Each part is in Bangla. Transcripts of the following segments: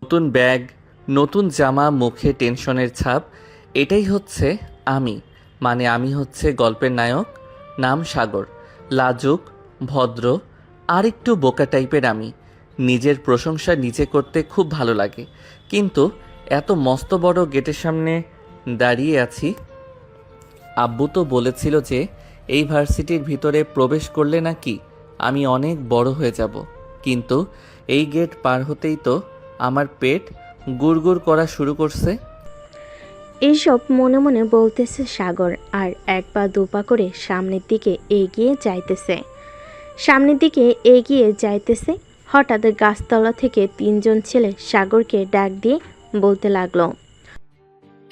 নতুন ব্যাগ, নতুন জামা, মুখে টেনশনের ছাপ। এটাই হচ্ছে আমি। মানে আমি হচ্ছে গল্পের নায়ক। নাম সাগর। লাজুক, ভদ্র, আর একটু বোকা টাইপের আমি। নিজের প্রশংসা নিজে করতে খুব ভালো লাগে। কিন্তু এত মস্ত বড় গেটের সামনে দাঁড়িয়ে আছি। আব্বু তো বলেছিল যে এই ভার্সিটির ভিতরে প্রবেশ করলে নাকি আমি অনেক বড় হয়ে যাব। কিন্তু এই গেট পার হতেই তো আমার পেট গুড়গুড় করা শুরু করছে। এইসব মনে মনে বলতেছে সাগর, আর এক পা দুপা করে সামনের দিকে এগিয়ে যাইতেছে। হঠাৎ গাছতলা থেকে তিনজন ছেলে সাগরকে ডাক দিয়ে বলতে লাগলো।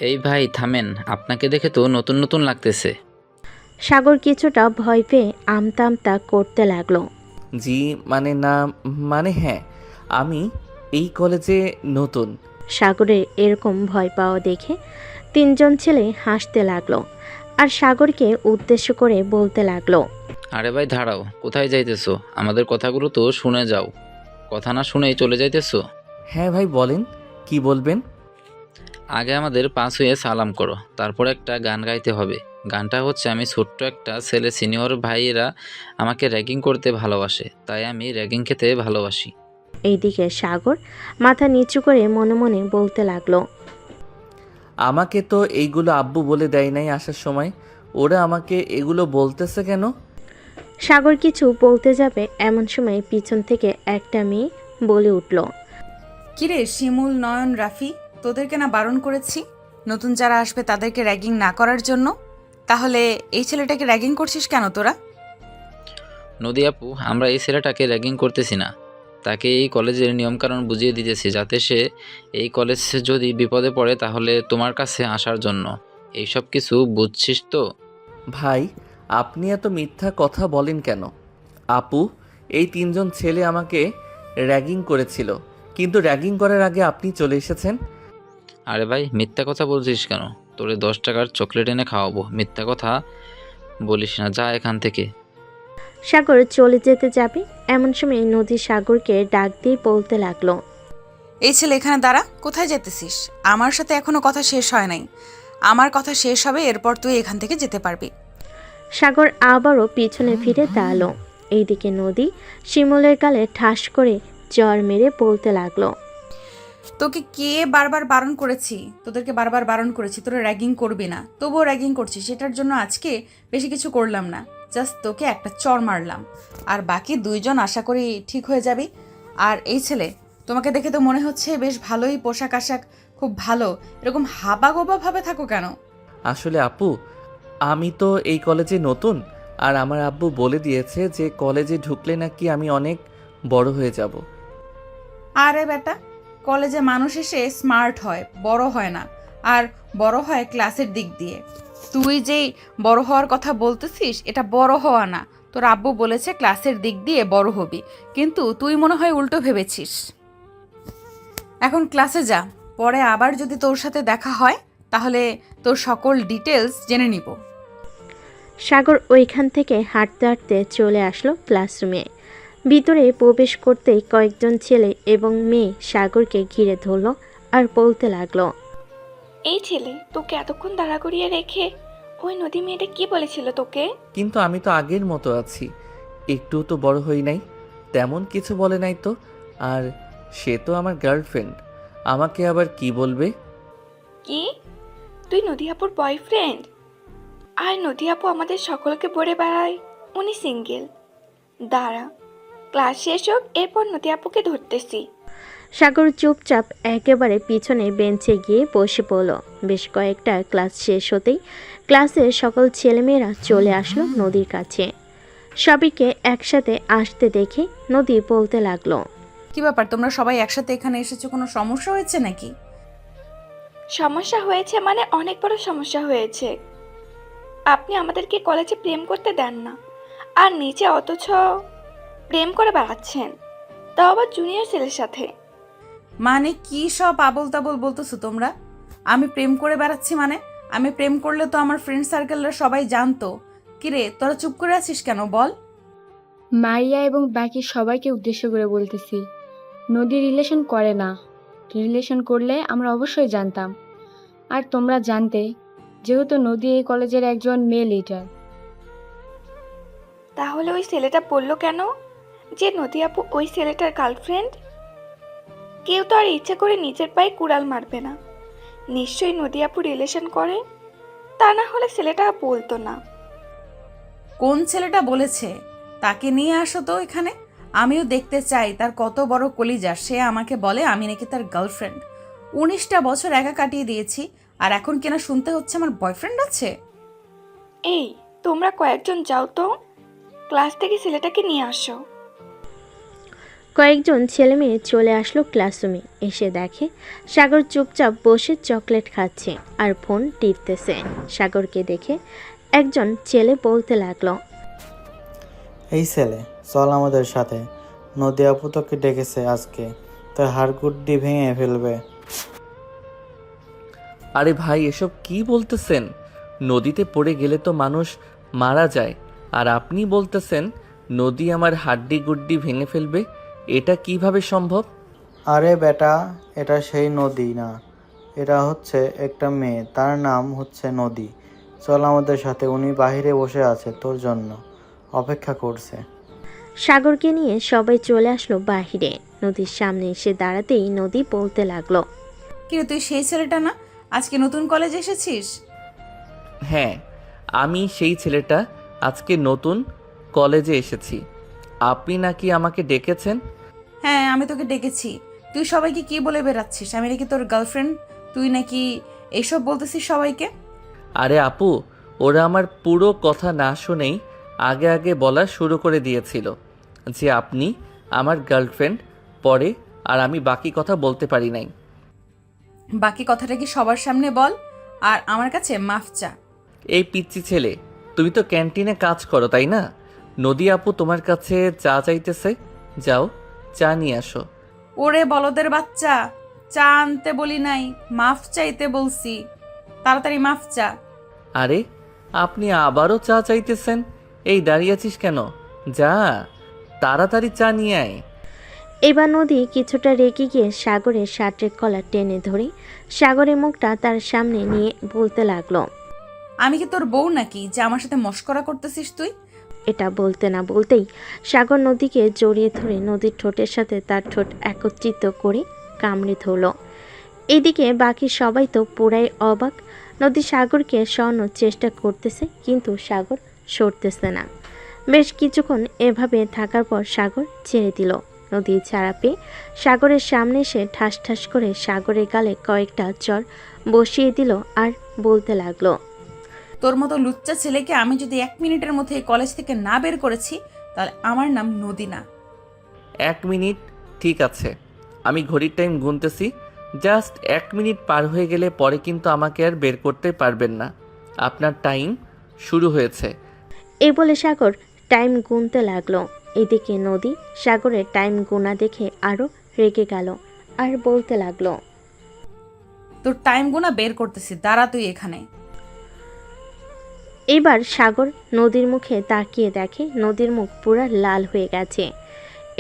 এই ভাই থামেন, আপনাকে দেখে তো নতুন নতুন লাগতেছে। সাগর কিছুটা ভয় পেয়ে আমতা আমতা করতে লাগলো। জি, মানে না, মানে হ্যাঁ, আমি এই কলেজে নতুন। সাগরের এরকম ভয় পাওয়া দেখে তিনজন ছেলে হাসতে লাগলো আর সাগরকে উদ্দেশ্য করে বলতে লাগলো। আরে ভাই দাঁড়াও, কোথায় যাইতেছো? আমাদের কথাগুলো তো শুনে যাও। কথা না শুনেই চলে যাইতেছো? হ্যাঁ ভাই, বলেন কি বলবেন। আগে আমাদের পাস হয়ে সালাম করো, তারপর একটা গান গাইতে হবে। গানটা হচ্ছে, আমি ছোট্ট একটা ছেলে, সিনিয়র ভাইয়েরা আমাকে র্যাগিং করতে ভালোবাসে, তাই আমি র্যাগিং খেতে ভালোবাসি। এইদিকে সাগর মাথা নিচু করে মনে মনে বলতে লাগলো। আমাকে তো এইগুলো আব্বু বলে দেয় নাই আসার সময়। ওরা আমাকে এগুলো বলতেছে কেন? সাগর কিছু বলতে যাবে এমন সময় পিছন থেকে একটা মেয়ে বলে উঠল। কিরে শিমুল, নয়ন, রাফি, তোদেরকে না বারণ করেছি নতুন যারা আসবে তাদেরকে র্যাগিং না করার জন্য? তাহলে এই ছেলেটাকে র্যাগিং করছিস কেন তোরা? নদী আপু, আমরা এই ছেলেটাকে র্যাগিং করতেছি না, তাকে এই কলেজের নিয়মকানুন বুঝিয়ে দিতেছি, যাতে সে এই কলেজ যদি বিপদে পড়ে তাহলে তোমার কাছে আসার জন্য। এইসব কিছু বুঝছিস তো? ভাই, আপনি এত মিথ্যা কথা বলেন কেন? আপু, এই তিনজন ছেলে আমাকে র্যাগিং করেছিল, কিন্তু র্যাগিং করার আগে আপনি চলে এসেছেন। আরে ভাই, মিথ্যা কথা বলছিস কেন? তোরে 10 টাকার চকলেট এনে খাওয়াবো, মিথ্যা কথা বলিস না, যা এখান থেকে। সাগর চলে যেতে যাবে এমন সময় নদী সাগরকে ডাক দিয়ে বলতে লাগলো। এই ছেলে এখানে দাঁড়া, কোথায় যেতেছিস? আমার সাথে এখনো কথা শেষ হয় নাই। আমার কথা শেষ হবে, এরপর তুই এখান থেকে যেতে পারবি। সাগর আবারও পিছনে ফিরে দাঁড়ালো। এইদিকে নদী শিমুলের গালে ঠাস করে জ্বর মেরে বলতে লাগলো। তোকে কে বারবার বারণ করেছি? তোদেরকে বারবার বারণ করেছি তোরা র্যাগিং করবি না, তবুও র্যাগিং করছিস। সেটার জন্য আজকে বেশি কিছু করলাম না, জাস্ট তোকে একটা চড় মারলাম। আর বাকি দুইজন আশা করি ঠিক হয়ে যাবি। আর এই ছেলে, তোমাকে দেখে তো মনে হচ্ছে বেশ ভালোই পোশাক আশাক, খুব ভালো। এরকম হাবাগোবা ভাবে থাকো কেন? আসলে আপু, আমি তো এই কলেজে নতুন। আর আমার আব্বু বলে দিয়েছে যে কলেজে ঢুকলে নাকি আমি অনেক বড় হয়ে যাব। আরে বেটা, কলেজে মানুষ এসে স্মার্ট হয়, বড় হয় না। আর বড় হয় ক্লাসের দিক দিয়ে। তুই যেই বড় হওয়ার কথা বলতেছিস, এটা বড় হওয়া না। তোর আব্বু বলেছে ক্লাসের দিক দিয়ে বড় হবি, কিন্তু তুই মনে হয় উল্টো ভেবেছিস। এখন ক্লাসে যা, পরে আবার যদি তোর সাথে দেখা হয় তাহলে তোর সকল ডিটেলস জেনে নিব। সাগর ওইখান থেকে হাঁটতে হাঁটতে চলে আসলো ক্লাসরুমে। ভিতরে প্রবেশ করতেই কয়েকজন ছেলে এবং মেয়ে সাগরকে ঘিরে ধরলো আর বলতে লাগলো। এই ছেলে, তোকে এতক্ষণ দাঁড়া করিয়ে রেখে ওই নদী মেয়েটা কি বলেছিল তোকে? কিন্তু আমি তো আগের মতো আছি, একটু তো বড় হই নাই। তেমন কিছু বলে নাই তো। আর সে তো আমার গার্লফ্রেন্ড, আমাকে আবার কি বলবে? কি? তুই নদী আপুর বয়ফ্রেন্ড? আর নদী আপু আমাদের সকলকে বলে বেড়ায় উনি সিঙ্গেল। দাঁড়া, ক্লাস শেষ হোক, এরপর নদী আপুকে ধরতেছি। সাগর চুপচাপ একেবারে পিছনে বেঞ্চে গিয়ে বসে পড়ল। বেশ কয়েকটা ক্লাস শেষ হতেই ক্লাসের সকল ছেলেমেয়েরা চলে আসলো নদীর কাছে। সবাইকে একসাথে আসতে দেখে নদী বলতে লাগলো। কি ব্যাপার, তোমরা সবাই একসাথে এখানে এসেছো? কোনো সমস্যা হয়েছে নাকি? সমস্যা হয়েছে মানে অনেক বড় সমস্যা হয়েছে। আপনি আমাদেরকে কলেজে প্রেম করতে দেন না, আর নিচে অথচ প্রেম করে বেড়াচ্ছেন, তাও আবার জুনিয়র ছেলের সাথে। মানে কি সব আবোল তাবোল বলতেছো তোমরা? আমি প্রেম করে বেড়াচ্ছি মানে? আমি প্রেম করলে তো আমার ফ্রেন্ড সার্কেলরা সবাই জানতো। কিরে, তোরা চুপ করে আছিস কেন বল? মারিয়া এবং বাকি সবাইকে উদ্দেশ্য করে বলতেছি, নদী রিলেশন করে না। রিলেশন করলে আমরা অবশ্যই জানতাম। আর তোমরা জানতে, যেহেতু নদী এই কলেজের একজন মেয়ে লিডার। তাহলে ওই ছেলেটা বললো কেন যে নদী আপু ওই ছেলেটার গার্লফ্রেন্ড? কেউ তো আর ইচ্ছা করে নিজের পায়ে কুড়াল মারবে না। নিশ্চয়ই নদী আপু রিলেশন করে, তা না হলে ছেলেটা বলতো না। কোন ছেলেটা বলেছে? তাকে নিয়ে আসো তো এখানে, আমিও দেখতে চাই তার কত বড় কলিজা। সে আমাকে বলে আমি নাকি তার গার্লফ্রেন্ড। 19টা বছর একা কাটিয়ে দিয়েছি, আর এখন কিনা শুনতে হচ্ছে আমার বয়ফ্রেন্ড আছে। এই, তোমরা কয়েকজন যাও তো, ক্লাস থেকে ছেলেটাকে নিয়ে আসো। কয়েকজন ছেলে মেয়ে চলে আসলো ক্লাসরুমে। এসে দেখে সাগর চুপচাপ বসে চকলেট খাচ্ছে আর ফোন টিপতেছে। সাগরকে দেখে একজন ছেলে বলতে লাগলো, এই ছেলে, চল আমাদের সাথে। নদী আপু তোকে ডেকেছে আজকে, তোর হাড়গুড্ডি ভেঙে ফেলবে। আরে ভাই, এসব কি বলতেছেন? নদীতে পড়ে গেলে তো মানুষ মারা যায়, আর আপনি বলতেছেন নদী আমার হাড্ডি গুড্ডি ভেঙে ফেলবে? এটা কিভাবে সম্ভব? আরে বেটা, এটা সেই নদী না, এটা হচ্ছে একটা মেয়ে, তার নাম হচ্ছে নদী। চল আমাদের সাথে, উনি বাহিরে বসে আছে, তোর জন্য অপেক্ষা করছে। সাগরকে নিয়ে সবাই চলে আসলো বাহিরে। নদীর সামনে এসে দাঁড়াতেই নদী বলতে লাগলো, কিন্তু তুই সেই ছেলেটা না, আজকে নতুন কলেজে এসেছিস? হ্যাঁ, আমি সেই ছেলেটা, আজকে নতুন কলেজে এসেছি। আপনি নাকি আমাকে ডেকেছেন? হ্যাঁ, আমি তোকে ডেকেছি। তুই সবাইকে কি বলে বেড়াচ্ছিস? আমি নাকি তোর গার্লফ্রেন্ড? তুই নাকি এইসব বলতেছিস সবাইকে? আরে আপু, ওরা আমার পুরো কথা না শুনেই আগে আগে বলা শুরু করে দিয়েছিল যে আপনি আমার গার্লফ্রেন্ড। পরে আর আমি বাকি কথা বলতে পারি নাই। বাকি কথাটা কি সবার সামনে বল, আর আমার কাছে মাফ চা। এই পিচ্চি ছেলে, তুমি তো ক্যান্টিনে কাজ করো তাই না? নদী আপু তোমার কাছে চা চাইতেছে, যাও চা নিয়ে আসো। ওরে বলদের বাচ্চা, চা আনতে বলি নাই, মাফ চাইতে বলছি। তাড়াতাড়ি মাফ চা। আরে, আপনি আবারও চা চাইতেছেন? এই দাঁড়িয়ে আছিস কেন? যা তাড়াতাড়ি চা নিয়ে আয়। এবার নদী কিছুটা রেগে গিয়ে সাগরের শার্টের কলার টেনে ধরে সাগরের মুখটা তার সামনে নিয়ে বলতে লাগলো, আমি কি তোর বউ নাকি যে আমার সাথে মস্করা করতেছিস তুই? এটা বলতে না বলতেই সাগর নদীকে জড়িয়ে ধরে নদীর ঠোঁটের সাথে তার ঠোঁট একত্রিত করে কামড়ে ধরল। এদিকে বাকি সবাই তো পুরাই অবাক। নদী সাগরকে সরানোর চেষ্টা করতেছে, কিন্তু সাগর সরতেছে না। বেশ কিছুক্ষণ এভাবে থাকার পর সাগর ছেড়ে দিল। নদী ছাড়া পেয়ে সাগরের সামনে এসে ঠাস ঠাস করে সাগরের গালে কয়েকটা চর বসিয়ে দিল আর বলতে লাগলো, তোর মতো লুচ্চা ছেলেকে আমি যদি 1 মিনিটের মধ্যে এই কলেজ থেকে না বের করেছি, তাহলে আমার নাম নদী না। 1 মিনিট? ঠিক আছে, আমি ঘড়ির টাইম গুনতেছি। জাস্ট 1 মিনিট পার হয়ে গেলে পরে কিন্তু আমাকে আর বের করতে পারবেন না। আপনার টাইম শুরু হয়েছে। এই বলে সাগর টাইম গুনতে লাগলো। এদিকে নদী সাগরের টাইম গোনা দেখে আরো রেগে গেল আর বলতে লাগলো, তোর টাইম গোনা বের করতেছি, দাঁড়া তুই এখানে। এবার সাগর নদীর মুখে তাকিয়ে দেখে নদীর মুখ পুরা লাল হয়ে গেছে।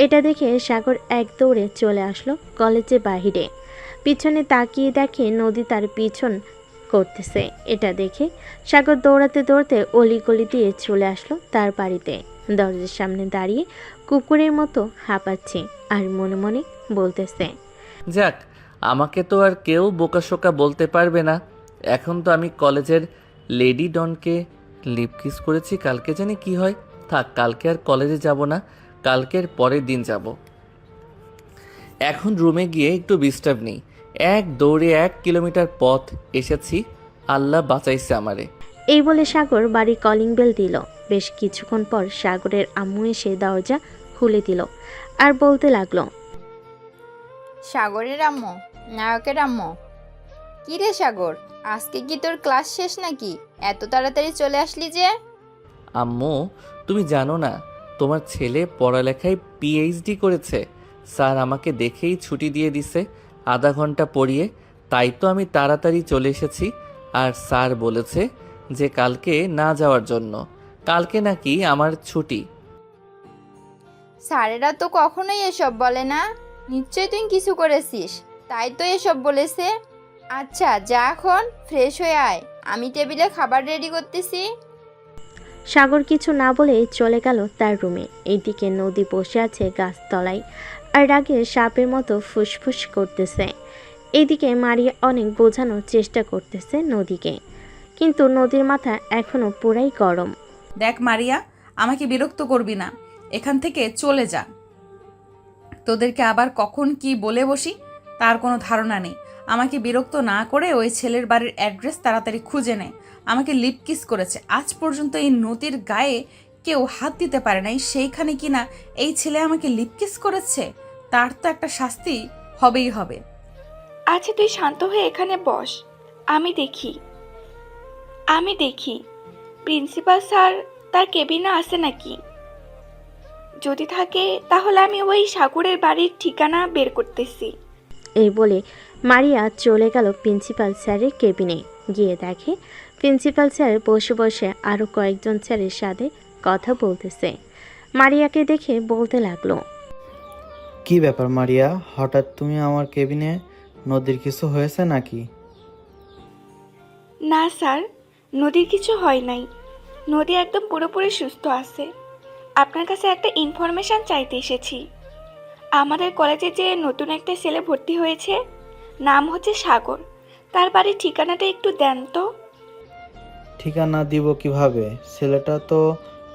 এটা দেখে সাগর এক দৌড়ে চলে আসলো কলেজের বাহিরে। পিছনে তাকিয়ে দেখে নদী তার পিছন করতেছে। এটা দেখে সাগর দৌড়াতে দৌড়াতে অলিগলি দিয়ে চলে আসলো তার বাড়িতে। দরজার সামনে দাঁড়িয়ে কুকুরের মতো হাঁপাচ্ছে আর মনে মনে বলতেছে, যাক, আমাকে তো আর কেউ বোকাশোকা বলতে পারবে না। এখন তো আমি কলেজের লেডি ডনকে লিপ কিস করেছি, কালকে জানি কি হয়। থাক, কালকে আর কলেজে যাব না, কালকের পরের দিন যাব। এখন রুমে গিয়ে একটু বিশ্রাম নেই। এক দৌড়ে 1 কিলোমিটার পথ এসেছি, আল্লাহ বাঁচাইছে আমারে। এই বলে সাগর বাড়ি কলিং বেল দিল। বেশ কিছুক্ষণ পর সাগরের আম্মু এসে দরজা খুলে দিল আর বলতে লাগলো, সাগরের আম্মু, নায়কের আম্মু। কি রে সাগর, আজকে কি তোর ক্লাস শেষ নাকি? এত তাড়াতাড়ি চলে আসলি যে? আম্মু, তুমি জানো না তোমার ছেলে পড়ালেখায় পিএইচডি করেছে। স্যার আমাকে দেখেই ছুটি দিয়ে দিছে আধা ঘন্টা পড়িয়ে। তাই তো আমি তাড়াতাড়ি চলে এসেছি। আর স্যার বলেছে যে কালকে না যাওয়ার জন্য, কালকে নাকি আমার ছুটি। স্যারেরা তো কখনোই এসব বলে না। নিশ্চয়ই তুই কিছু করেছিস। তাই তো এসব বলেছে। আচ্ছা যা, এখন ফ্রেশ হয়ে আয়, আমি টেবিলে খাবার রেডি করতেছি। সাগর কিছু না বলেই চলে গেল তার রুমে। এইদিকে নদী বসে আছে গাছতলায় আর রাগে সাপের মতো ফুসফুস করতেছে। এইদিকে মারিয়া অনেক বোঝানোর চেষ্টা করতেছে নদীকে, কিন্তু নদীর মাথা এখনো পুরাই গরম। দেখ মারিয়া, আমাকে বিরক্ত করবি না, এখান থেকে চলে যা। তোদেরকে আবার কখন কি বলে বসি তার কোনো ধারণা নেই। আমাকে বিরক্ত না করে ওই ছেলের বাড়ির অ্যাড্রেস তাড়াতাড়ি খুঁজে নে। আমাকে লিপ কিস করেছে, আজ পর্যন্ত এই নদীর গায়ে কেউ হাত দিতে পারে নাই, সেইখানে কিনা এই ছেলে আমাকে লিপ কিস করেছে। তার তো একটা শাস্তি হবেই হবে। আচ্ছা তুই শান্ত হয়ে এখানে বস, আমি দেখি প্রিন্সিপাল স্যার তার কেবিনে আছে নাকি। যদি থাকে তাহলে আমি ওই সাগরের বাড়ির ঠিকানা বের করতেছি। এই বলে মারিয়া চলে গেল প্রিন্সিপাল স্যারের কেবিনে। গিয়ে দেখে প্রিন্সিপাল স্যার বসে বসে আরও কয়েকজন স্যারের সাথে কথা বলতেছে। মারিয়াকে দেখে বলতে লাগলো, কি ব্যাপার মারিয়া, হঠাৎ তুমি আমার কেবিনে? নদীর কিছু হয়েছে নাকি? না স্যার, নদীর কিছু হয় নাই। নদী একদম পুরোপুরি সুস্থ আছে। আপনার কাছে একটা ইনফরমেশন চাইতে এসেছি। আমাদের কলেজে যে নতুন একটা ছেলে ভর্তি হয়েছে, নাম হচ্ছে সাগর, তার বাড়ির ঠিকানাটা একটু দেন তো। ঠিকানা দিব কিভাবে? ছেলেটা তো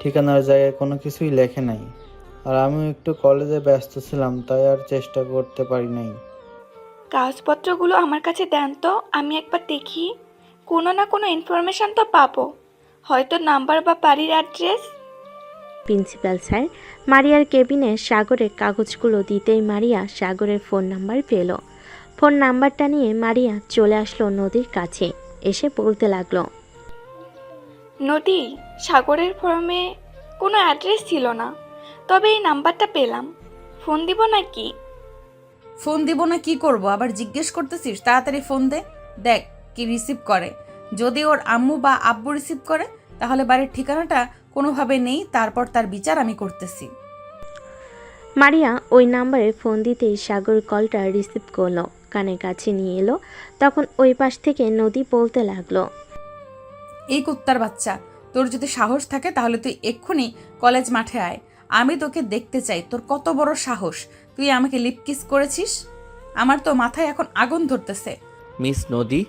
ঠিকানার জায়গায় কোনো কিছুই লেখে নাই, আর আমিও একটু কলেজে ব্যস্ত ছিলাম, তাই আর চেষ্টা করতে পারি নাই। কাগজপত্রগুলো আমার কাছে দেন তো, আমি একবার দেখি। কোনো না কোনো ইনফরমেশন তো পাবো, হয়তো নাম্বার বা বাড়ির অ্যাড্রেস। প্রিন্সিপাল স্যার মারিয়ার কেবিনে সাগরের কাগজগুলো দিতেই মারিয়া সাগরের ফোন নাম্বার পেল। ফোন নাম্বারটা নিয়ে মারিয়া চলে আসলো নদীর কাছে, এসে বলতে লাগলো, নদী, সাগরের ফর্মে কোনো অ্যাড্রেস ছিল না, তবে এই নাম্বারটা পেলাম। ফোন দিব নাকি? ফোন দিব না কি করব, আবার জিজ্ঞেস করতেছিস? তাড়াতাড়ি ফোন দে, দেখ কি রিসিভ করে। যদি ওর আম্মু বা আব্বু রিসিভ করে তাহলে বাড়ির ঠিকানাটা কোনোভাবে নেই, তারপর তার বিচার আমি করতেছি। মারিয়া ওই নাম্বারে ফোন দিতেই সাগর কলটা রিসিভ করলো, কানের কাছে নিয়ে এলো। তখন ওই পাশ থেকে নদী বলতে লাগলো, এই কুত্তার বাচ্চা, তোর যদি সাহস থাকে তাহলে তুই এক্ষুনি কলেজ মাঠে আয়। আমি তোকে দেখতে চাই, তোর কত বড় সাহস, তুই আমাকে লিপ কিস করেছিস। আমার তো মাথায় এখন আগুন ধরতেছে। মিস নদী,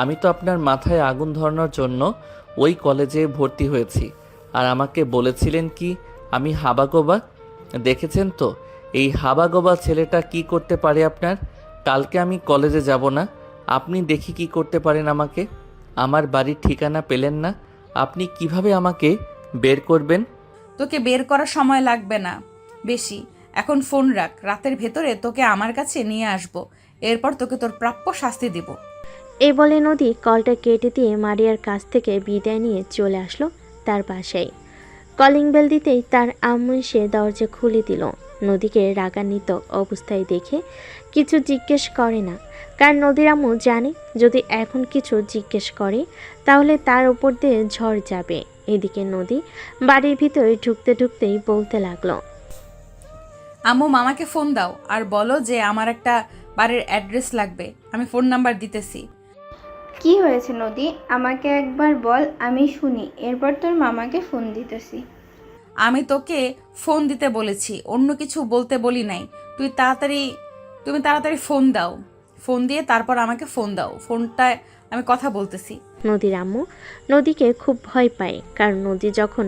আমি তো আপনার মাথায় আগুন ধরানোর জন্য ওই কলেজে ভর্তি হয়েছি। আর আমাকে বলেছিলেন কি আমি হাবাগোবা? দেখেছেন তো এই হাবাগোবা ছেলেটা কি করতে পারে আপনার। কালকে আমি কলেজে যাব না, আপনি দেখি কি করতে পারেন আমাকে। আমার বাড়ির ঠিকানা পেলেন না, আপনি কিভাবে আমাকে বের করবেন? তোকে বের করার সময় লাগবে না বেশি, এখন ফোন রাখ, রাতের ভেতরে তোকে আমার কাছে নিয়ে আসবো, এরপর তোকে তোর প্রাপ্য শাস্তি দিব। এই বলে নদী কলটা কেটে দিয়ে মারিয়ার কাছ থেকে বিদায় নিয়ে চলে আসলো তার বাসায়। কলিং বেল দিতেই তার আম্মু এসে দরজা খুলে দিল। নদীকে রাগান্বিত অবস্থায় দেখে কিছু জিজ্ঞেস করে না, কারণ নদীর আম্মু জানে যদি এখন কিছু জিজ্ঞেস করে তাহলে তার উপর দিয়ে ঝড় যাবে। এদিকে নদী বাড়ির ভিতরে ঢুকতে ঢুকতেই বলতে লাগলো, আম্মু মামাকে ফোন দাও আর বলো যে আমার একটা বাড়ির অ্যাড্রেস লাগবে, আমি ফোন নাম্বার দিতেছি। কি হয়েছে নদী, আমাকে একবার বল, আমি শুনি, এরপর তোর মামাকে ফোন দিতেছি। আমি তোকে ফোন দিতে বলেছি, অন্য কিছু বলতে বলি নাই। তুমি তাড়াতাড়ি ফোন দাও, ফোন দিয়ে তারপর আমাকে ফোন দাও, ফোনটায় আমি কথা বলতেছি। নদীর আম্মু নদীকে খুব ভয় পায়, কারণ নদী যখন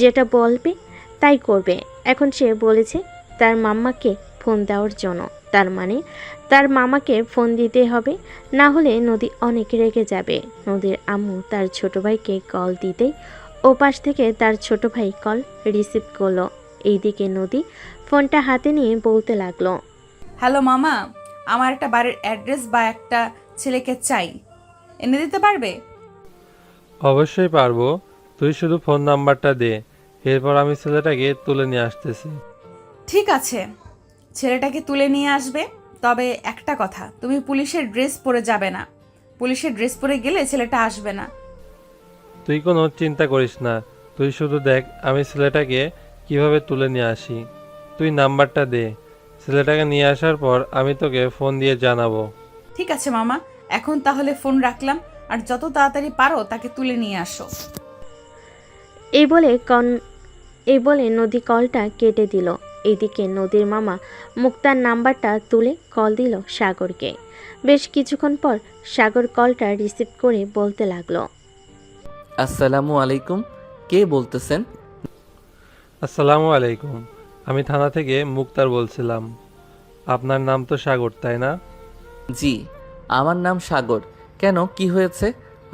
যেটা বলবে তাই করবে। এখন সে বলেছে তার মাম্মাকে ফোন দেওয়ার জন্য, তার মানে তার মামাকে ফোন দিতে হবে, না হলে নদী অনেক রেগে যাবে। নদীর আম্মু তার ছোট ভাইকে কল দিতেই ওপাশ থেকে তার ছোট ভাই কল রিসিভ করলো। এইদিকে নদী ফোনটা হাতে নিয়ে বলতে লাগলো, হ্যালো মামা, আমার একটা বাড়ির অ্যাড্রেস বা একটা ছেলেকে চাই, এনে দিতে পারবে? অবশ্যই পারবো, তুই শুধু ফোন নাম্বারটা দে, এরপর আমি ছেলেটাকে তুলে নিয়ে আসতেছি। ঠিক আছে, ছেলেটাকে তুলে নিয়ে আসবে, তবে একটা কথা, তুমি পুলিশের ড্রেস পরে যাবে না। পুলিশের ড্রেস পরে গেলে ছেলেটা আসবে না। তুই কোনো চিন্তা করিস না, তুই শুধু দেখ আমি ছেলেটাকে কিভাবে তুলে নিয়ে আসি। তুই নাম্বারটা দে, ছেলেটাকে নিয়ে আসার পর আমি তোকে ফোন দিয়ে জানাবো। ঠিক আছে মামা, এখন তাহলে ফোন রাখলাম, আর যত তাড়াতাড়ি পারো তাকে তুলে নিয়ে আসো। এই বলে নদী কলটা কেটে দিল। এদিকে নদীর মামা মুক্তার নাম্বারটা তুলে কল দিল সাগরকে। বেশ কিছুক্ষণ পর সাগর কলটা রিসিভ করে বলতে লাগলো, আসসালামু আলাইকুম, কে বলতেছেন? আসসালামু আলাইকুম, আমি থানা থেকে মুক্তার বলছিলাম। আপনার নাম তো সাগর, তাই না? জি, আমার নাম সাগর। কেন, কি হয়েছে?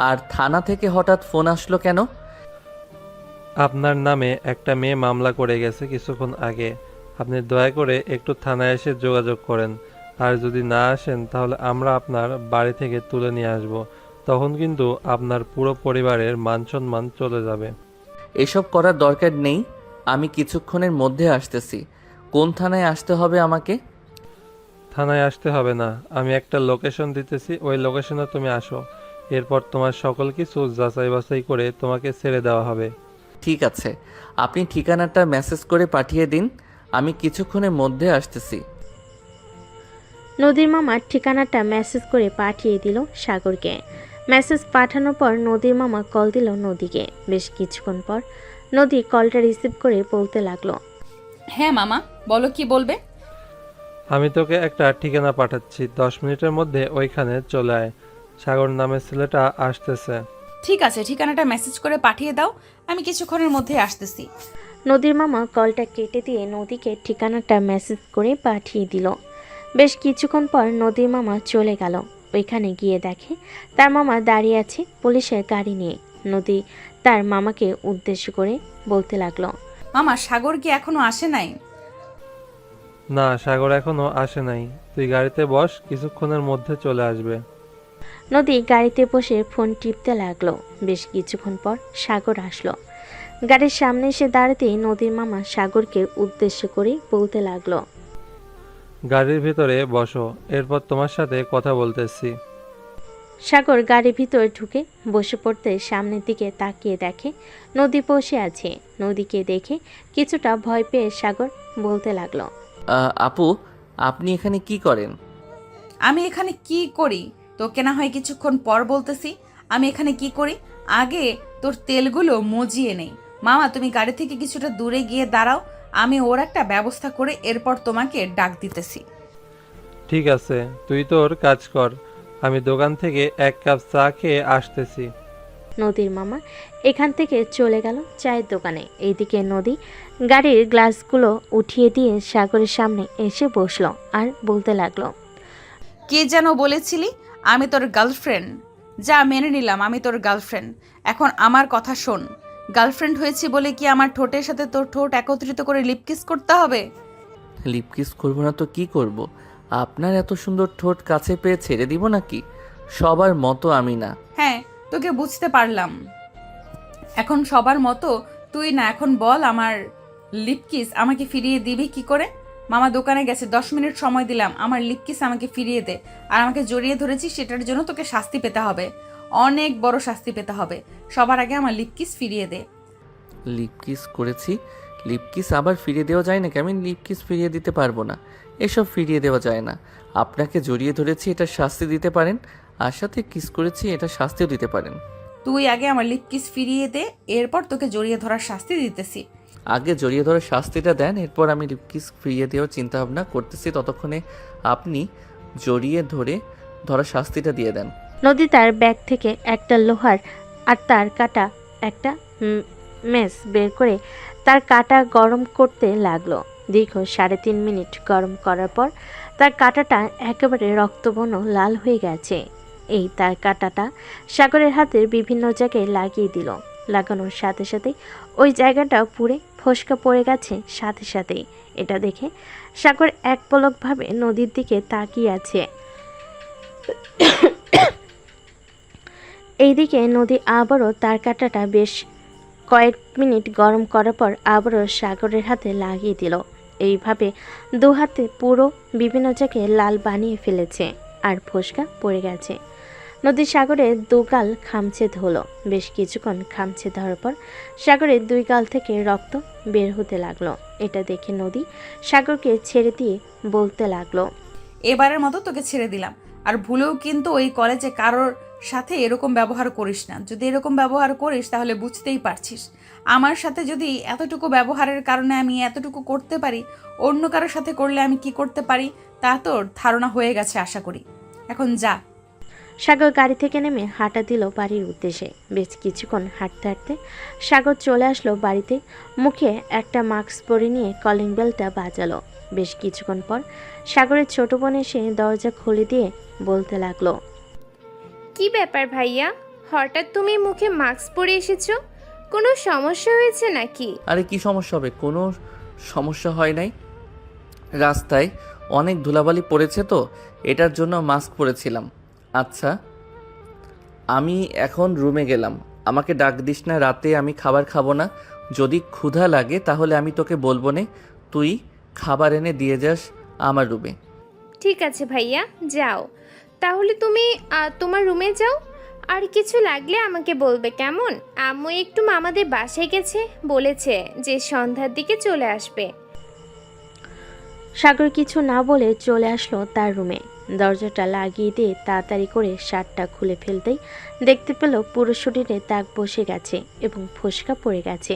আর থানা থেকে হঠাৎ ফোন আসলো কেন? আপনার নামে একটা মেয়ে মামলা করে গেছে কিছুক্ষণ আগে। আপনি দয়া করে একটু থানায় এসে যোগাযোগ করেন। আর যদি না আসেন তাহলে আমরা আপনার বাড়ি থেকে তুলে নিয়ে আসব। তখন কিন্তু আপনার পুরো পরিবারের মান সম্মান চলে যাবে। এসব করার দরকার নেই, আমি কিছুক্ষণের মধ্যে আসতেছি। কোন থানায় আসতে হবে আমাকে? থানায় আসতে হবে না, আমি একটা লোকেশন দিতেছি, ওই লোকেশনে তুমি আসো। এরপর তোমার সকল কিছু যাচাই বাছাই করে তোমাকে ছেড়ে দেওয়া হবে। ঠিক আছে, আপনি ঠিকানাটা মেসেজ করে পাঠিয়ে দিন, আমি কিছুক্ষণের মধ্যে আসতেছি। নদীর মামা ঠিকানাটা মেসেজ করে পাঠিয়ে দিল সাগরকে। মেসেজ পাঠানোর পর নদীর মামা কল দিল নদীকে। বেশ কিছুক্ষণ পর নদী কলটা রিসিভ করে বলতে লাগলো, হ্যাঁ মামা, বলো কি বলবে। আমি তোকে একটা ঠিকানা পাঠাচ্ছি, 10 মিনিটের মধ্যে ওইখানে চলে আয়। সাগর নামের ছেলেটা আসতেছে। ঠিক আছে, ঠিকানাটা মেসেজ করে পাঠিয়ে দাও, আমি কিছুক্ষণের মধ্যে আসতেছি। নদীর মামা কলটা কেটে দিয়ে নদীকে ঠিকানাটা মেসেজ করে পাঠিয়ে দিল। বেশ কিছুক্ষণ পর নদীর মামা চলে গেল। ওইখানে গিয়ে দেখে তার মামা দাঁড়িয়ে আছে পুলিশের গাড়ি নিয়ে। নদী তার মামাকে উদ্দেশ্য করে বলতে লাগলো, মামা, সাগর কি এখনো আসে নাই? না, সাগর এখনো আসে নাই। তুই গাড়িতে বস, কিছুক্ষণের মধ্যে চলে আসবে। নদী গাড়িতে বসে ফোন টিপতে লাগলো। বেশ কিছুক্ষণ পর সাগর আসলো। গাড়ির সামনে এসে দাঁড়াতেই নদীর মামা সাগরকে উদ্দেশ্য করে বলতে লাগলো, গাড়ির ভিতরে বসো, এরপর তোমার সাথে কথা বলতেছি। সাগর গাড়ির ভিতরে ঢুকে বসে পড়তে সামনের দিকে তাকিয়ে দেখে নদী বসে আছে। নদীকে দেখে কিছুটা ভয় পেয়ে সাগর বলতে লাগলো, আপু, আপনি এখানে কি করেন? আমি এখানে কি করি তোকে না হয় কিছুক্ষণ পর বলতেছি। আমি এখানে কি করি, আগে তোর তেলগুলো মজিয়ে নেই। মামা, তুমি গাড়ি থেকে কিছুটা দূরে গিয়ে দাঁড়াও, আমি ওর একটা ব্যবস্থা করে এরপর তোমাকে ডাক দিতেছি। ঠিক আছে, তুই তোর কাজ কর, আমি দোকান থেকে 1 কাপ চা খেয়ে আসতেছি। নদীর মামা এখান থেকে চলে গেল চায়ের দোকানে। এইদিকে নদী গাড়ির গ্লাসগুলো উঠিয়ে দিয়ে সাগরের সামনে এসে বসলো আর বলতে লাগলো, কে যেন বলেছিলি আমি তোর গার্লফ্রেন্ড? যা, মেনে নিলাম আমি তোর গার্লফ্রেন্ড। এখন আমার কথা শোন, গার্লফ্রেন্ড হয়েছি বলে কি আমার ঠোঁটের সাথে তোর ঠোঁট একত্রিত করে লিপকিস করতে হবে? লিপকিস করবো না তো কি করব? আপনার এত সুন্দর ঠোঁট কাছে পেয়ে ছেড়ে দিব নাকি? সবার মতো আমি না। হ্যাঁ, তোকে বুঝতে পারলাম। এখন সবার মতো তুই না, এখন বল আমার লিপকিস আমাকে ফিরিয়ে দিবি কি করে? মামা দোকানে গেছে, 10 মিনিট সময় দিলাম, আমার লিপকিস আমাকে ফিরিয়ে দে। আর আমাকে জড়িয়ে ধরেছিস, সেটার জন্য তোকে শাস্তি পেতে হবে, অনেক বড় শাস্তি পেতে হবে। সবার আগে আমার লিপকিস ফিরিয়ে দে। লিপকিস করেছি, লিপকিস আবার ফিরিয়ে দেওয়া যায় নাকি? আমি লিপকিস ফিরিয়ে দিতে পারবো না, এসব ফিরিয়ে দেওয়া যায় না। আপনাকে জড়িয়ে ধরেছি, এটা শাস্তি দিতে পারেন, আর সাথে কিস করেছি, এটা শাস্তিও দিতে পারেন। তুই আগে আমার লিপকিস ফিরিয়ে দে, এরপর তোকে জড়িয়ে ধরার শাস্তি দিতেছি। আগে জড়িয়ে ধরার শাস্তিটা দেন, এরপর আমি লিপকিস ফিরিয়ে দেওয়ার চিন্তা ভাবনা করতেছি। ততক্ষণে আপনি জড়িয়ে ধরার শাস্তিটা দিয়ে দেন। নদী তার ব্যাগ থেকে একটা লোহার আর তার কাটা একটা মেস বের করে তার কাটা গরম করতে লাগলো। দীর্ঘ 3.5 মিনিট গরম করার পর তার কাটাটা একেবারে রক্তবর্ণ লাল হয়ে গেছে। এই তার কাটাটা সাগরের হাতের বিভিন্ন জায়গায় লাগিয়ে দিল। লাগানোর সাথে সাথে ওই জায়গাটা পুড়ে ফোসকা পড়ে গেছে সাথে সাথেই। এটা দেখে সাগর এক পলকভাবে নদীর দিকে তাকিয়ে আছে। এইদিকে নদী আবারও তার কাঁটাটা বেশ কয়েক মিনিট গরম করার পর আবারও সাগরের হাতে লাগিয়ে দিল। এইভাবে 2 হাতে পুরো বিভিন্ন জায়গায় লাল বানিয়ে ফেলেছে আর ফোসকা পড়ে গেছে। নদী সাগরের 2 গাল খামচে ধরল। বেশ কিছুক্ষণ খামচে ধরার পর সাগরের 2 গাল থেকে রক্ত বের হতে লাগলো। এটা দেখে নদী সাগরকে ছেড়ে দিয়ে বলতে লাগলো, এবারের মতো তোকে ছেড়ে দিলাম। আর ভুলেও কিন্তু ওই কলেজে কারোর সাথে এরকম ব্যবহার করিস না। যদি এরকম ব্যবহার করিস তাহলে বুঝতেই পারছিস, আমার সাথে যদি এতটুকু ব্যবহারের কারণে আমি এতটুকু করতে পারি, অন্য কারোর সাথে করলে আমি কি করতে পারি তা তোর ধারণা হয়ে গেছে আশা করি। এখন যা। সাগর গাড়ি থেকে নেমে হাঁটা দিল বাড়ির উদ্দেশ্যে। বেশ কিছুক্ষণ হাঁটতে হাঁটতে সাগর চলে আসলো বাড়িতে। মুখে একটা মাস্ক পরে নিয়ে কলিং বেলটা বাজালো। বেশ কিছুক্ষণ পর সাগরের ছোট বোন এসে দরজা খুলে দিয়ে বলতে লাগলো, কি ব্যাপার ভাইয়া, হঠাৎ তুমি মুখে মাস্ক পরে এসেছো? কোনো সমস্যা হয়েছে নাকি? আরে কি সমস্যা হবে? কোনো সমস্যা হয় নাই। রাস্তায় অনেক ধুলাবালি পড়েছে তো এটার জন্য মাস্ক পরেছিলাম। আচ্ছা, আমি এখন রুমে গেলাম, আমাকে ডাক দিস না, রাতে আমি খাবার খাবো না। যদি ক্ষুধা লাগে তাহলে আমি তোকে বলবো নে, তুই খাবার এনে দিয়ে যাস আমার রুমে। ঠিক আছে ভাইয়া, যাও তাহলে তুমি তোমার রুমে যাও। আর কিছু লাগলে আমাকে বলবে, কেমন? আম্মু একটু মামাদের বাসায় গেছে, বলেছে যে সন্ধ্যার দিকে চলে আসবে। সাগর কিছু না বলে চলে আসলো তার রুমে। দরজাটা লাগিয়ে দিয়ে তাড়াতাড়ি করে শার্টটা খুলে ফেলতেই দেখতে পেল পুরো শরীরে দাগ বসে গেছে এবং ফোসকা পড়ে গেছে।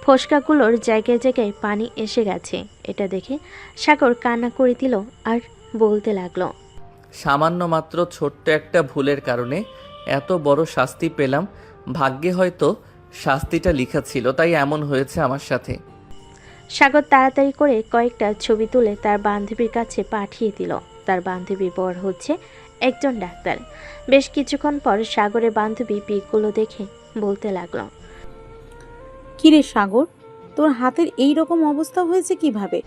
ফোসকাগুলোর জায়গায় জায়গায় পানি এসে গেছে। এটা দেখে সাগর কান্না করে দিল আর বলতে লাগলো, সামান্য মাত্র ছোট্ট একটা ভুলের কারণে এত বড় শাস্তি পেলাম। ভাগ্যে হয়তো শাস্তিটা লেখা ছিল, তাই এমন হয়েছে আমার সাথে। সাগর তাড়াতাড়ি করে কয়েকটা ছবি তুলে তার বান্ধবীর কাছে পাঠিয়ে দিল। তার বান্ধবী বর হচ্ছে একজন ডাক্তার। বেশ কিছুক্ষণ পর সাগরের বান্ধবী পিকগুলো দেখে বলতে লাগলো, কিরে সাগর, তোর হাতের এই রকম অবস্থা হয়েছে কিভাবে?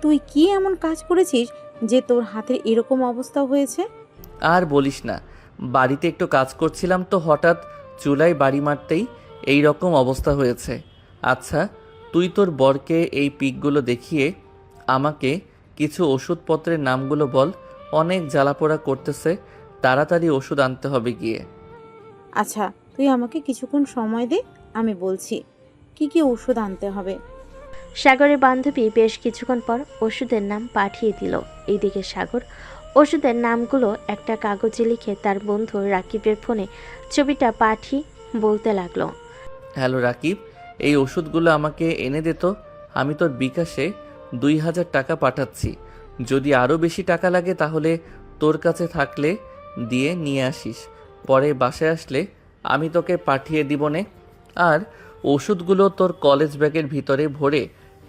তুই কি এমন কাজ করেছিস যে তোর হাতের এরকম অবস্থা হয়েছে? আর বলিস না, বাড়িতে একটু কাজ করছিলাম তো হঠাৎ চুলায় বাড়ি মারতেই এই রকম অবস্থা হয়েছে। আচ্ছা, তুই তোর বরকে এই পিকগুলো দেখিয়ে আমাকে কিছু ওষুধপত্রের নামগুলো বল। অনেক জ্বালাপোড়া করতেছে, তাড়াতাড়ি ওষুধ আনতে হবে গিয়ে। আচ্ছা, তুই আমাকে কিছুক্ষণ সময় দে, আমি বলছি কি কি ওষুধ আনতে হবে। সাগরের বান্ধবী বেশ কিছুক্ষণ পর ওষুধের নাম পাঠিয়ে দিল। এইদিকে সাগর ওষুধের নামগুলো একটা কাগজে লিখে তার বন্ধু রাকিবের ফোনে ছবিটা পাঠিয়ে বলতে লাগলো, হ্যালো রাকিব, এই ওষুধগুলো আমাকে এনে দে তো। আমি তোর বিকাশে 2000 টাকা পাঠাচ্ছি। যদি আরও বেশি টাকা লাগে তাহলে তোর কাছে থাকলে দিয়ে নিয়ে আসিস। পরে বাসায় আসলে আমি তোকে পাঠিয়ে দিব নে। আর ওষুধগুলো তোর কলেজ ব্যাগের ভিতরে ভরে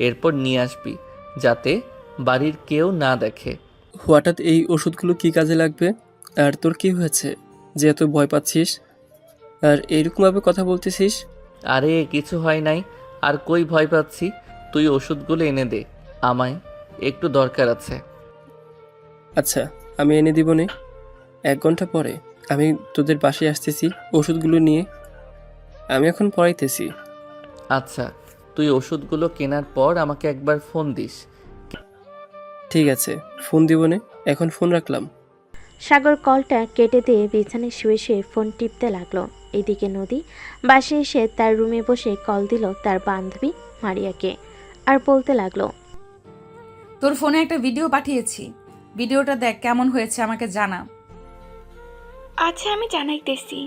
এরপর নিয়ে আসবি, যাতে বাড়ির কেউ না দেখে। হঠাৎ এই ওষুধগুলো কি কাজে লাগবে? আর তোর কি হয়েছে যে এত ভয় পাচ্ছিস আর এইরকমভাবে কথা বলতেছিস? আরে কিছু হয় নাই, আর কই ভয় পাচ্ছি। তুই ওষুধগুলো এনে দে, আমায় একটু দরকার আছে। আচ্ছা, আমি এনে দিব নে। 1 ঘন্টা পরে আমি তোদের বাসায় আসতেছি ওষুধগুলো নিয়ে। আমি এখন পড়াইতেছি। আচ্ছা, তুই ওষুধগুলো কেনার পর আমাকে একবার ফোন দিস। ঠিক আছে, ফোন দিব নে, এখন ফোন রাখলাম। সাগর কলটা কেটে দিয়ে বিছানায় শুয়ে শুয়ে ফোন টিপতে লাগলো। এদিকে নদী বাসায় এসে তার রুমে বসে কল দিল তার বান্ধবী মারিয়াকে আর বলতে লাগলো, তোর ফোনে একটা ভিডিও পাঠিয়েছি, ভিডিওটা দেখ, কেমন হয়েছে আমাকে জানা। আচ্ছা, আমি জানাইতেছি।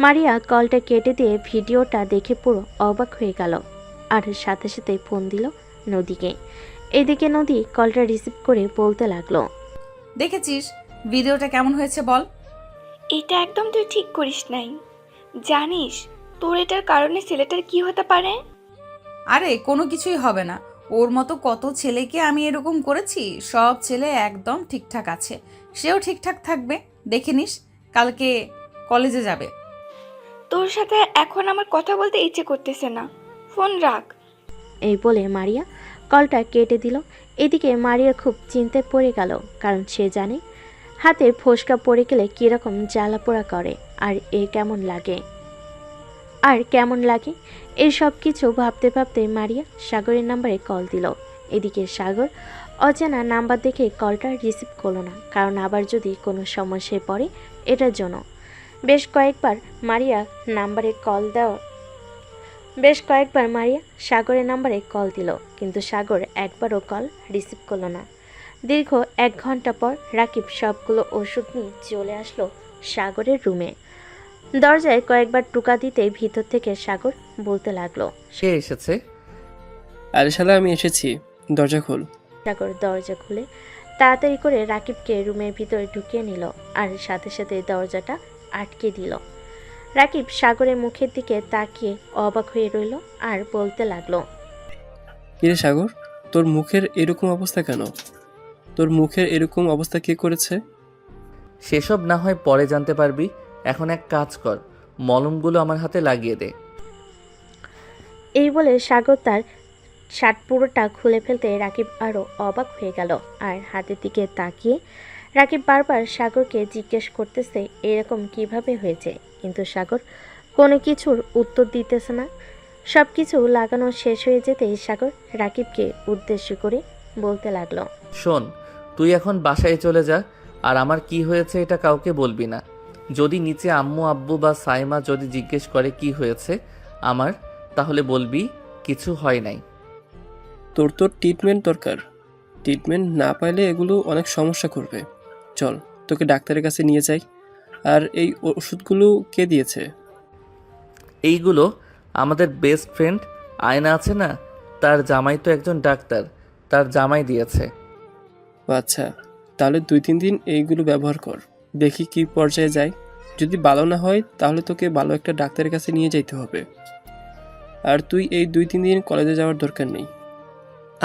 মারিয়া কলটা কেটে দিয়ে ভিডিওটা দেখে পুরো অবাক হয়ে গেল আর সাথে সাথে ফোন দিল নদীকে। এদিকে নদী কলটা রিসিভ করে বলতে লাগলো, দেখেছিস ভিডিওটা কেমন হয়েছে বল? এটা একদম তুই ঠিক করিস নাই। জানিস তোর এটার কারণে ছেলেটার কি হতে পারে? আরে কোনো কিছুই হবে না, ওর মতো কত ছেলেকে আমি এরকম করেছি, সব ছেলে একদম ঠিকঠাক আছে, সেও ঠিকঠাক থাকবে। দেখে নিস, কালকে কলেজে যাবে। তোর সাথে এখন আমার কথা বলতে ইচ্ছে করতেছে না, ফোন রাখ। এই বলে মারিয়া কলটা কেটে দিল। এদিকে মারিয়া খুব চিন্তায় পড়ে গেল, কারণ সে জানে হাতে ফোসকা পড়ে গেলে কীরকম জ্বালা পোড়া করে আর কেমন লাগে। এই সব কিছু ভাবতে ভাবতে মারিয়া সাগরের নাম্বারে কল দিল। এদিকে সাগর অজানা নাম্বার দেখে কলটা রিসিভ করলো না, কারণ আবার যদি কোনো সমস্যায় পড়ে এটার জন্য। বেশ কয়েকবার মারিয়া নাম্বারে কল দেওয়া বেশ কয়েকবার মারিয়া সাগরের নাম্বারে কল দিল, কিন্তু সাগর একবারও কল রিসিভ করলো না। দীর্ঘ 1 ঘন্টা পর রাকিব সবগুলো ওষুধ নিয়ে চলে আসলো সাগরের রুমে। দরজায় কয়েকবার টোকা দিতে ভিতর থেকে সাগর বলতে লাগলো। সে এসেছে। আরে শালা, আমি এসেছি, দরজা খোল। সাগর দরজা খুলে তাড়াতাড়ি করে রাকিবকে রুমের ভিতরে ঢুকিয়ে নিল, আর সাথে সাথে দরজাটা আটকে দিল। রাকিব সাগরের মুখের দিকে তাকিয়ে অবাক হয়ে রইল আর বলতে লাগলো, কিরে সাগর, তোর মুখের এরকম অবস্থা কেন? তোর মুখের এরকম অবস্থা কে করেছে? সেসব না হয় পরে জানতে পারবি, এখন এক কাজ কর, মলমগুলো আমার হাতে লাগিয়ে দে। এই বলে সাগর তার শার্ট পুরোটা খুলে ফেলতে রাকিব আরও অবাক হয়ে গেল। আর হাতের দিকে তাকিয়ে রাকিব বারবার সাগরকে জিজ্ঞেস করতেছে এরকম কিভাবে হয়েছে, কিন্তু সাগর কোনো কিছুর উত্তর দিতেছে না। সব কিছু লাগানো শেষ হয়ে যেতেই সাগর রাকিবকে উদ্দেশ্য করে বলতে লাগলো, শোন, তুই এখন বাসায় চলে যা, আর আমার কি হয়েছে এটা কাউকে বলবি না। যদি নিচে আম্মু আব্বু বা সাইমা যদি জিজ্ঞেস করে কি হয়েছে আমার, তাহলে বলবি কিছু হয় নাই। তোর তো ট্রিটমেন্ট দরকার, ট্রিটমেন্ট না পাইলে এগুলো অনেক সমস্যা করবে। চল, তোকে ডাক্তারের কাছে নিয়ে যাই। আর এই ওষুধগুলো কে দিয়েছে? এইগুলো আমাদের বেস্ট ফ্রেন্ড আয়না আছে না, তার জামাই তো একজন ডাক্তার, তার জামাই দিয়েছে। ও আচ্ছা, তাহলে 2-3 দিন এইগুলো ব্যবহার কর, দেখি কি পর্যায়ে যায়। যদি ভালো না হয় তাহলে তোকে ভালো একটা ডাক্তারের কাছে নিয়ে যেতে হবে। আর তুই এই 2-3 দিন কলেজে যাওয়ার দরকার নেই।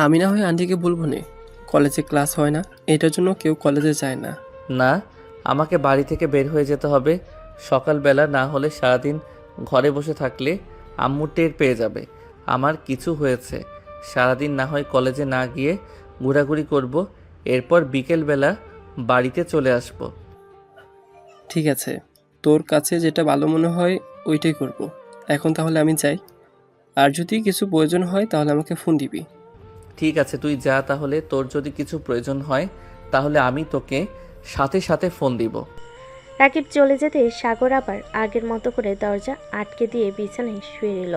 আমি না হয় আন্টিকে বলবো না, কলেজে ক্লাস হয় না, এটার জন্য কেউ কলেজে যায় না। না, আমাকে বাড়ি থেকে বের হয়ে যেতে হবে সকালবেলা, না হলে সারাদিন ঘরে বসে থাকলে আম্মু টের পেয়ে যাবে আমার কিছু হয়েছে। সারাদিন না হয় কলেজে না গিয়ে ঘোরাঘুরি করব, এরপর বিকেলবেলা বাড়িতে চলে আসব। ঠিক আছে, তোর কাছে যেটা ভালো মনে হয় ওইটাই করব। এখন তাহলে আমি যাই, আর যদি কিছু প্রয়োজন হয় তাহলে আমাকে ফোন দিবি। ঠিক আছে, তুই যা তাহলে। তোর যদি কিছু প্রয়োজন হয় তাহলে আমি তোকে সাথে সাথে ফোন দিব। রাকিব চলে যেতে সাগর আবার আগের মতো করে দরজা আটকে দিয়ে বিছানায় শুয়ে রইল।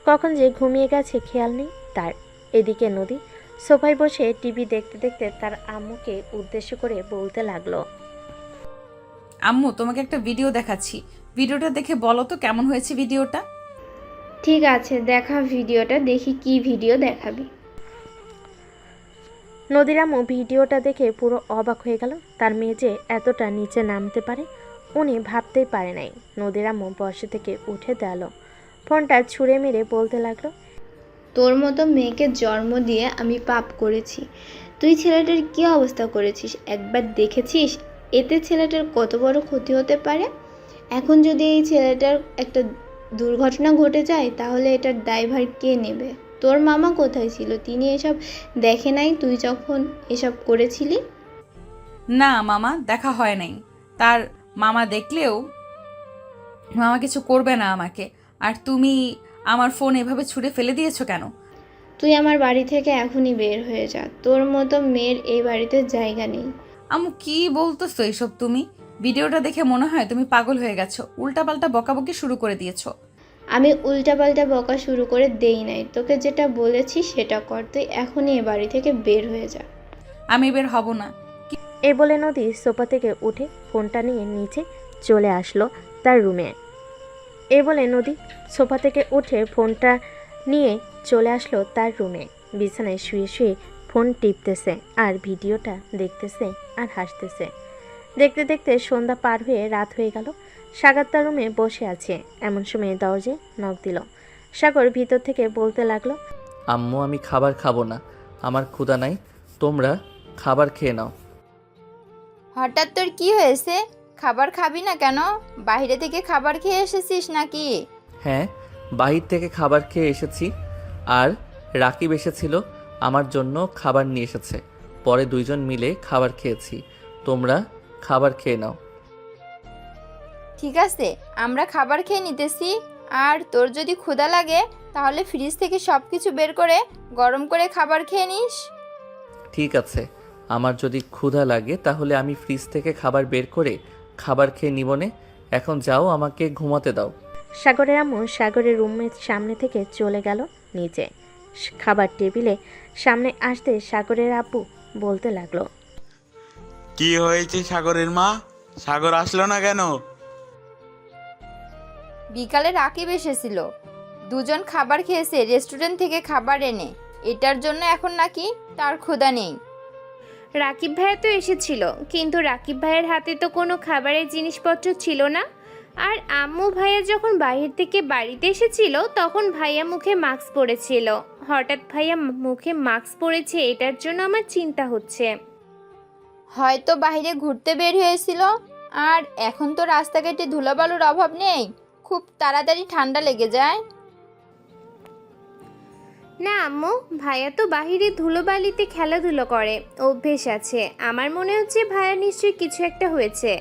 কখন যে ঘুমিয়ে গেছে খেয়াল নেই তার। এদিকে নদী সোফায় বসে টিভি দেখতে দেখতে তার আম্মুকে উদ্দেশ্য করে বলতে লাগলো, আম্মু, তোমাকে একটা ভিডিও দেখাচ্ছি, ভিডিওটা দেখে বলো তো কেমন হয়েছে ভিডিওটা। ঠিক আছে, দেখা ভিডিওটা, দেখি কি ভিডিও দেখাবি। নদীর আম্মু ভিডিওটা দেখে পুরো অবাক হয়ে গেল। তার মেয়ে যে এতটা নিচে নামতে পারে উনি ভাবতেই পারে নাই। নদীর আম্মু বসে থেকে উঠে দাঁড়ালো, ফোনটা ছুঁড়ে মেরে বলতে লাগলো, তোর মতো মেয়েকে জন্ম দিয়ে আমি পাপ করেছি। তুই ছেলেটার কি অবস্থা করেছিস একবার দেখেছিস? এতে ছেলেটার কত বড় ক্ষতি হতে পারে। এখন যদি এই ছেলেটার একটা দুর্ঘটনা ঘটে যায় তাহলে এটার দায়ভার কে নেবে? তোর মামা কোথায় ছিল? তিনি এসব দেখে নাই তুই যখন এসব করেছিলি? না মামা, দেখা হয় নাই। তার মামা দেখলেও মামা কিছু করবে না আমাকে। আর তুমি আমার ফোন এভাবে ছুঁড়ে ফেলে দিয়েছো কেন? তুই আমার বাড়ি থেকে এখনই বের হয়ে যা, তোর মতো মেয়ের এই বাড়িতে জায়গা নেই। আম্মু, কি বলতেছো এসব তুমি? ভিডিওটা দেখে মনে হয় তুমি পাগল হয়ে গেছো, উল্টাপাল্টা বকাবকি শুরু করে দিয়েছো। আমি উল্টাপাল্টা বকা শুরু করে দেই নাই, তোকে যেটা বলেছি সেটা কর। তুই এখনই এ বাড়ি থেকে বের হয়ে যা। আমি বের হব না। এ বলে নদী সোফা থেকে উঠে ফোনটা নিয়ে নিচে চলে আসলো তার রুমে। এ বলে নদী সোফা থেকে উঠে ফোনটা নিয়ে চলে আসলো তার রুমে। বিছানায় শুয়ে শুয়ে ফোন টিপতেছে আর ভিডিওটা দেখতেছে আর হাসতেছে। দেখতে দেখতে সন্ধ্যা পার হয়ে রাত হয়ে গেল। সাগর তার রুমে বসে আছে, এমন সময় দরজায় নক দিল। সাগর ভিতর থেকে বলতে লাগলো, আম্মু, আমি খাবার খাবো না, আমার ক্ষুধা নাই, তোমরা খাবার খেয়ে নাও। হঠাৎ তোর কি হয়েছে? খাবার খাবি না কেন? বাইরে থেকে খাবার খেয়ে এসেছিস নাকি? হ্যাঁ, বাহির থেকে খাবার খেয়ে এসেছি, আর রাকিব এসেছিল আমার জন্য খাবার নিয়ে এসেছে, পরে 2 জন মিলে খাবার খেয়েছি। তোমরা খাবার খেয়ে নাও। ঠিক আছে, আমরা খাবার খেয়ে নিতেছি। আর তোর যদি ক্ষুধা লাগে তাহলে ফ্রিজ থেকে সব কিছু বের করে গরম করে খাবার খেয়ে নিস। ঠিক আছে, আমার যদি ক্ষুধা লাগে তাহলে আমি ফ্রিজ থেকে খাবার বের করে খাবার খেয়ে নিবনে। এখন যাও, আমাকে ঘুমাতে দাও। সাগরের আম্মু সাগরের রুমের সামনে থেকে চলে গেল নিচে। খাবার টেবিলে সামনে আসতে সাগরের আব্বু বলতে লাগলো, কি হয়েছে সাগরের মা? সাগর আসলো না কেন? বিকালে রাকিব এসেছিল, দুজন খাবার খেয়েছে রেস্টুরেন্ট থেকে খাবার এনে, এটার জন্য এখন নাকি তার ক্ষুধা নেই। রাকিব ভাইয়া তো এসেছিল, কিন্তু রাকিব ভাইয়ের হাতে তো কোনো খাবারের জিনিসপত্র ছিল না। আর আম্মু ভাইয়া যখন বাইরে থেকে বাড়িতে এসেছিল তখন ভাইয়া মুখে মাস্ক পরেছিল। হঠাৎ ভাইয়া মুখে মাস্ক পরেছে, এটার জন্য আমার চিন্তা হচ্ছে। হয়তো বাইরে ঘুরতে বের হয়েছিল, আর এখন তো রাস্তাঘাটে ধুলাবালুর অভাব নেই, খুব তাড়াতাড়ি ঠান্ডা লেগে যায়। না আম্মু, ভাইয়া তো বাহিরে ধুলোবালিতে খেলাধুলো করে, অভ্যেস আছে। আমার মনে হচ্ছে ভাইয়া নিশ্চয়ই কিছু একটা হয়েছে।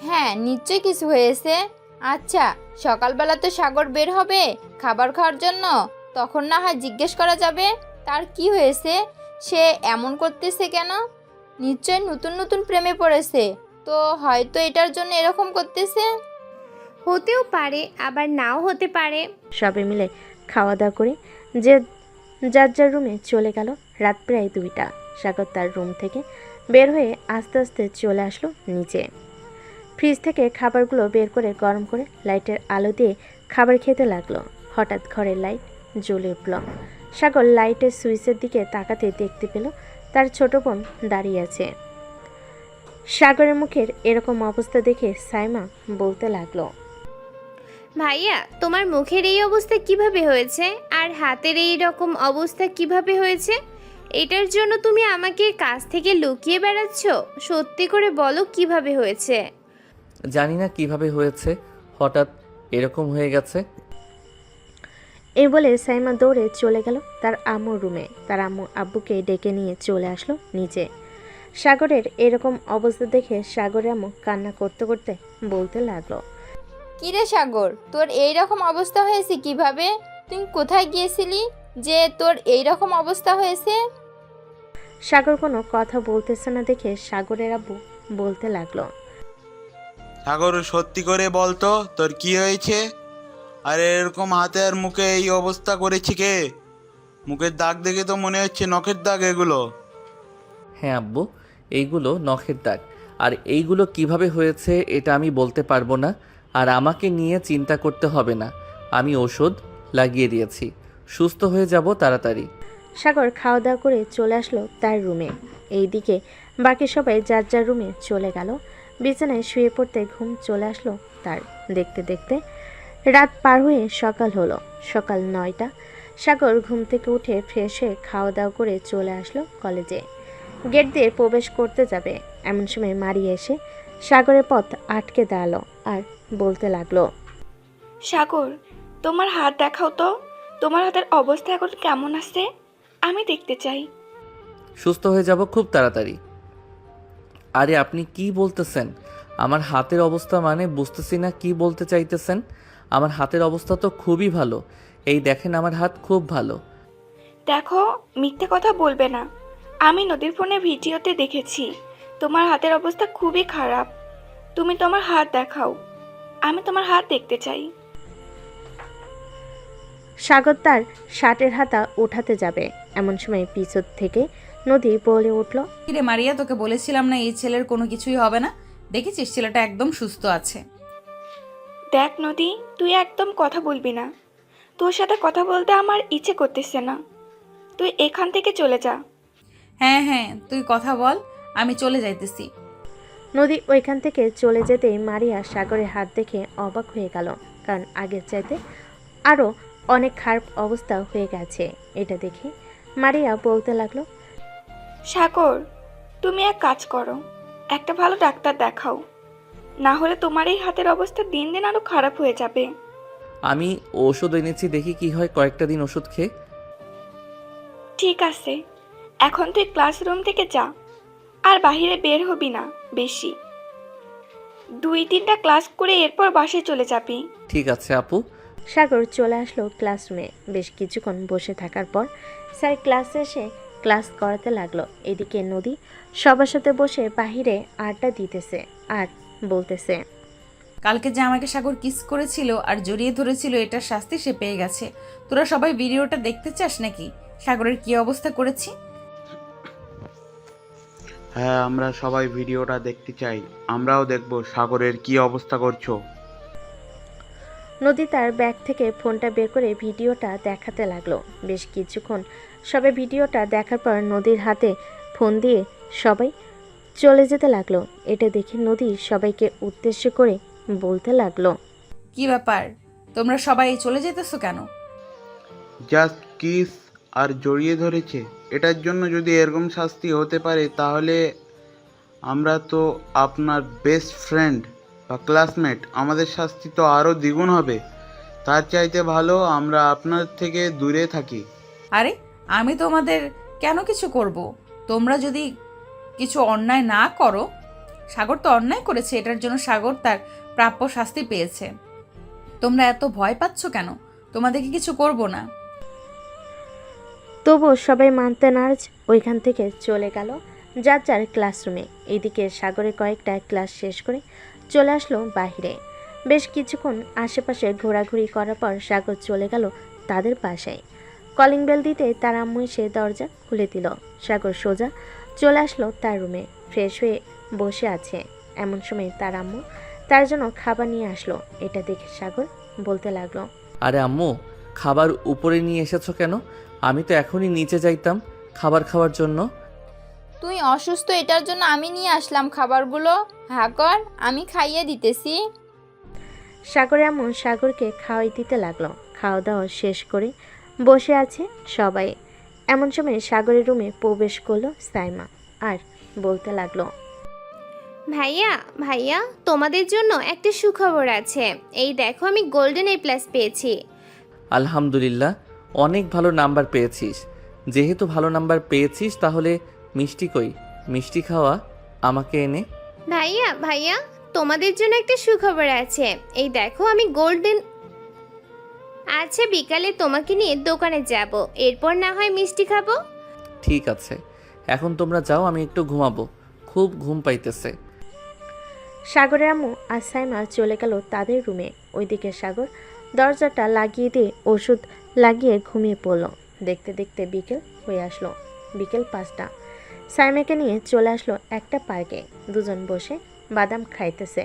হ্যাঁ, নিশ্চয়ই কিছু হয়েছে। আচ্ছা, সকালবেলা তো সাগর বের হবে খাবার খাওয়ার জন্য, তখন না হয় জিজ্ঞেস করা যাবে তার কি হয়েছে, সে এমন করতেছে কেন। নিশ্চয় নতুন নতুন প্রেমে পড়েছে, তো হয়তো এটার জন্য এরকম করতেছে। হতেও পারে, আবার নাও হতে পারে। সবে মিলে খাওয়া দাওয়া করে যে যার যার রুমে চলে গেল। রাত প্রায় 2টা। সাগর তার রুম থেকে বের হয়ে আস্তে আস্তে চলে আসলো নিচে। ফ্রিজ থেকে খাবারগুলো বের করে গরম করে লাইটের আলো দিয়ে খাবার খেতে লাগলো। হঠাৎ ঘরের লাইট জ্বলে উঠল। সাগর লাইটের সুইচের দিকে তাকাতে দেখতে পেল তার ছোট বোন দাঁড়িয়ে আছে। সাগরের মুখের এরকম অবস্থা দেখে সাইমা বলতে লাগলো, ভাইয়া, তোমার মুখের এই অবস্থা কিভাবে হয়েছে? আর হাতের এই রকম অবস্থা কিভাবে হয়েছে? এটার জন্য তুমি আমাকে কাছ থেকে লুকিয়ে বেড়াচ্ছ? সত্যি করে বলো কিভাবে হয়েছে? জানি না কিভাবে হয়েছে, হঠাৎ এরকম হয়ে গেছে। এই বলে সাইমা দৌড়ে চলে গেল তার আম্মুর রুমে। তার আম্মু আব্বুকে ডেকে নিয়ে চলে আসলো নিচে। সাগরের এরকম অবস্থা দেখে সাগরের আম্মু কান্না করতে করতে বলতে লাগলো, কিরে সাগর, তোর এই রকম অবস্থা হয়েছে কিভাবে? তুই কোথায় গিয়েছিলি যে তোর এই রকম অবস্থা হয়েছে? সাগর কোনো কথা বলতেছে না দেখে সাগরের আব্বু বলতে লাগলো, সাগর সত্যি করে বলতো তোর কি হয়েছে? আর এরকম হাতে আর মুখে এই অবস্থা করেছে কে? মুখের দাগ দেখে তো মনে হচ্ছে নখের দাগ এগুলো। হ্যাঁ আব্বু, এইগুলো নখের দাগ। আর এইগুলো কিভাবে হয়েছে এটা আমি বলতে পারবো না। আর আমাকে নিয়ে চিন্তা করতে হবে না, আমি ওষুধ লাগিয়ে দিয়েছি, সুস্থ হয়ে যাব তাড়াতাড়ি। সাগর খাওয়া দাওয়া করে চলে আসলো তার রুমে। এইদিকে বাকি সবাই যার যার রুমে চলে গেল। বিছানায় শুয়ে পড়তে ঘুম চলে আসলো তার। দেখতে দেখতে রাত পার হয়ে সকাল হলো। সকাল 9টা। সাগর ঘুম থেকে উঠে ফ্রেশ হয়ে খাওয়া দাওয়া করে চলে আসলো কলেজে। গেট দিয়ে প্রবেশ করতে যাবে এমন সময় মারিয়া এসে সাগরের পথ আটকে দাঁড়ালো আর বলতে লাগলো, সাগর, তোমার হাত দেখাও তো। তোমার হাতের অবস্থা এখন কেমন আছে? আমি দেখতে চাই। সুস্থ হয়ে যাব খুব তাড়াতাড়ি। আরে আপনি কি বলতেছেন? আমার হাতের অবস্থা মানে বুঝতেছি না কি বলতে চাইতেছেন। আমার হাতের অবস্থা তো খুবই ভালো, এই দেখেন আমার হাত খুব ভালো। দেখো, মিথ্যে কথা বলবে না। আমি নদীর ফোনে ভিডিওতে দেখেছি তোমার হাতের অবস্থা খুবই খারাপ। তুমি তোমার হাত দেখাও, আমি তোমার হাত দেখতে চাই। সাগর তার শার্টের হাতা ওঠাতে যাবে এমন সময় পিছন থেকে নদী বলে উঠল, কিরে মারিয়া, তোকে বলেছিলাম না এই ছেলের কোনো কিছুই হবে না? দেখেছিস ছেলেটা একদম সুস্থ আছে। দেখ নদী, তুই একদম কথা বলবি না। তোর সাথে কথা বলতে আমার ইচ্ছে করতেছে না। তুই এখান থেকে চলে যা। হ্যাঁ হ্যাঁ, তুই কথা বল, আমি চলে যাইতেছি। নদী ওইখান থেকে চলে যেতেই মারিয়া সাগরের হাত দেখে অবাক হয়ে গেল, কারণ আগের চাইতে আরও অনেক খারাপ অবস্থা হয়ে গেছে। এটা দেখে মারিয়া বলতে লাগলো, সাগর, তুমি এক কাজ করো, একটা ভালো ডাক্তার দেখাও, না হলে তোমার এই হাতের অবস্থা দিন দিন আরো খারাপ হয়ে যাবে। আমি ওষুধ এনেছি, দেখি কি হয় কয়েকটা দিন ওষুধ খেয়ে। ঠিক আছে, এখন তুই ক্লাসরুম থেকে যা, আর বাইরে বের হবি না বেশি। 2-3টা ক্লাস করে এরপর বাসায় চলে যাবি। ঠিক আছে আপু। সাগর চলে আসলো ক্লাসরুমে। বেশ কিছুক্ষণ বসে থাকার পর স্যার ক্লাসে এসে ক্লাস করাতে লাগলো। এদিকে নদী সবার সাথে বসে বাহিরে আড্ডা দিতেছে আর বলতেছে, কালকে যে আমাকে সাগর কিস করেছিল আর জড়িয়ে ধরেছিল, এটার শাস্তি সে পেয়ে গেছে। তোরা সবাই ভিডিওটা দেখতে চাস নাকি সাগরের কি অবস্থা করেছি? হ্যাঁ, আমরা সবাই ভিডিওটা দেখতে চাই। আমরাও দেখব সাগরের কি অবস্থা করছো। নদী তার ব্যাগ থেকে ফোনটা বের করে ভিডিওটা দেখাতে লাগলো। বেশ কিছুক্ষণ সবাই ভিডিওটা দেখার পর নদীর হাতে ফোন দিয়ে সবাই চলে যেতে লাগলো। এটা দেখে নদী সবাইকে উদ্দেশ্য করে বলতে লাগলো, কি ব্যাপার, তোমরা সবাই চলে যেতেছো কেন? জাস্ট কিস আর জড়িয়ে ধরেছে, এটার জন্য যদি এরকম শাস্তি হতে পারে তাহলে আমরা তো আপনার বেস্ট ফ্রেন্ড বা ক্লাসমেট, আমাদের শাস্তি তো আরও দ্বিগুণ হবে। তার চাইতে ভালো আমরা আপনার থেকে দূরে থাকি। আরে আমি তোমাদের কেন কিছু করব? তোমরা যদি কিছু অন্যায় না করো, সাগর তো অন্যায় করেছে, এটার জন্য সাগর তার প্রাপ্য শাস্তি পেয়েছে। তোমরা এত ভয় পাচ্ছ কেন? তোমাদেরকে কিছু করব না। তবুও সবাই মানতে নারাজ ওইখান থেকে চলে গেল যার যার ক্লাসরুমে। এইদিকে সাগরে কয়েকটা ক্লাস শেষ করে চলে আসলো বাইরে। বেশ কিছুক্ষণ আশেপাশে ঘোরাঘুরি করার পর সাগর চলে গেল তাদের বাসায়। কলিং বেল দিতে তার আম্মু এসে দরজা খুলে দিল। সাগর সোজা চলে আসলো তার রুমে, ফ্রেশ হয়ে বসে আছে। এমন সময় তার আম্মু তার জন্য খাবার নিয়ে আসলো। এটা দেখে সাগর বলতে লাগলো, আরে আম্মু, খাবার উপরে নিয়ে এসেছো কেন? আমি তো এখনই নিচে যাইতাম খাবার খাওয়ার জন্য। তুই অসুস্থ, এটার জন্য আমি নিয়ে আসলাম খাবারগুলো। হ্যাঁ কর, আমি খাইয়ে দিতেছি। সাগরের আম্মু সাগরকে খাওয়াই দিতে লাগলো। খাওয়া দাওয়া শেষ করে বসে আছে সবাই। এমন সময় সাগরের রুমে প্রবেশ করলো সাইমা আর বলতে লাগলো, ভাইয়া ভাইয়া, তোমাদের জন্য একটা সুখবর আছে। এই দেখো, আমি গোল্ডেন A+ পেয়েছি। আলহামদুলিল্লাহ, অনেক ভালো নাম্বার পেয়েছিস। যেহেতু ভালো নাম্বার পেয়েছিস তাহলে মিষ্টি কই? মিষ্টি খাওয়া আমাকে এনে। ভাইয়া ভাইয়া, তোমাদের জন্য একটা সুখবর আছে। এই দেখো, আমি গোল্ডেন। আচ্ছা, বিকালে তোমাকে নিয়ে দোকানে যাব, এরপর না হয় মিষ্টি খাবো। ঠিক আছে, এখন তোমরা যাও, আমি একটু ঘুমাবো, খুব ঘুম পাইতেছে। সাগরের আম্মু আর সাইমা চলে গেল তাদের রুমে। ওইদিকে সাগর দরজাটা লাগিয়ে দিয়ে ওষুধ লাগিয়ে ঘুমিয়ে পড়ল। দেখতে দেখতে বিকেল হয়ে আসলো। বিকেল 5টা। সাইমাকে নিয়ে চলে আসলো একটা পার্কে। দুজন বসে বাদাম খাইতেছে।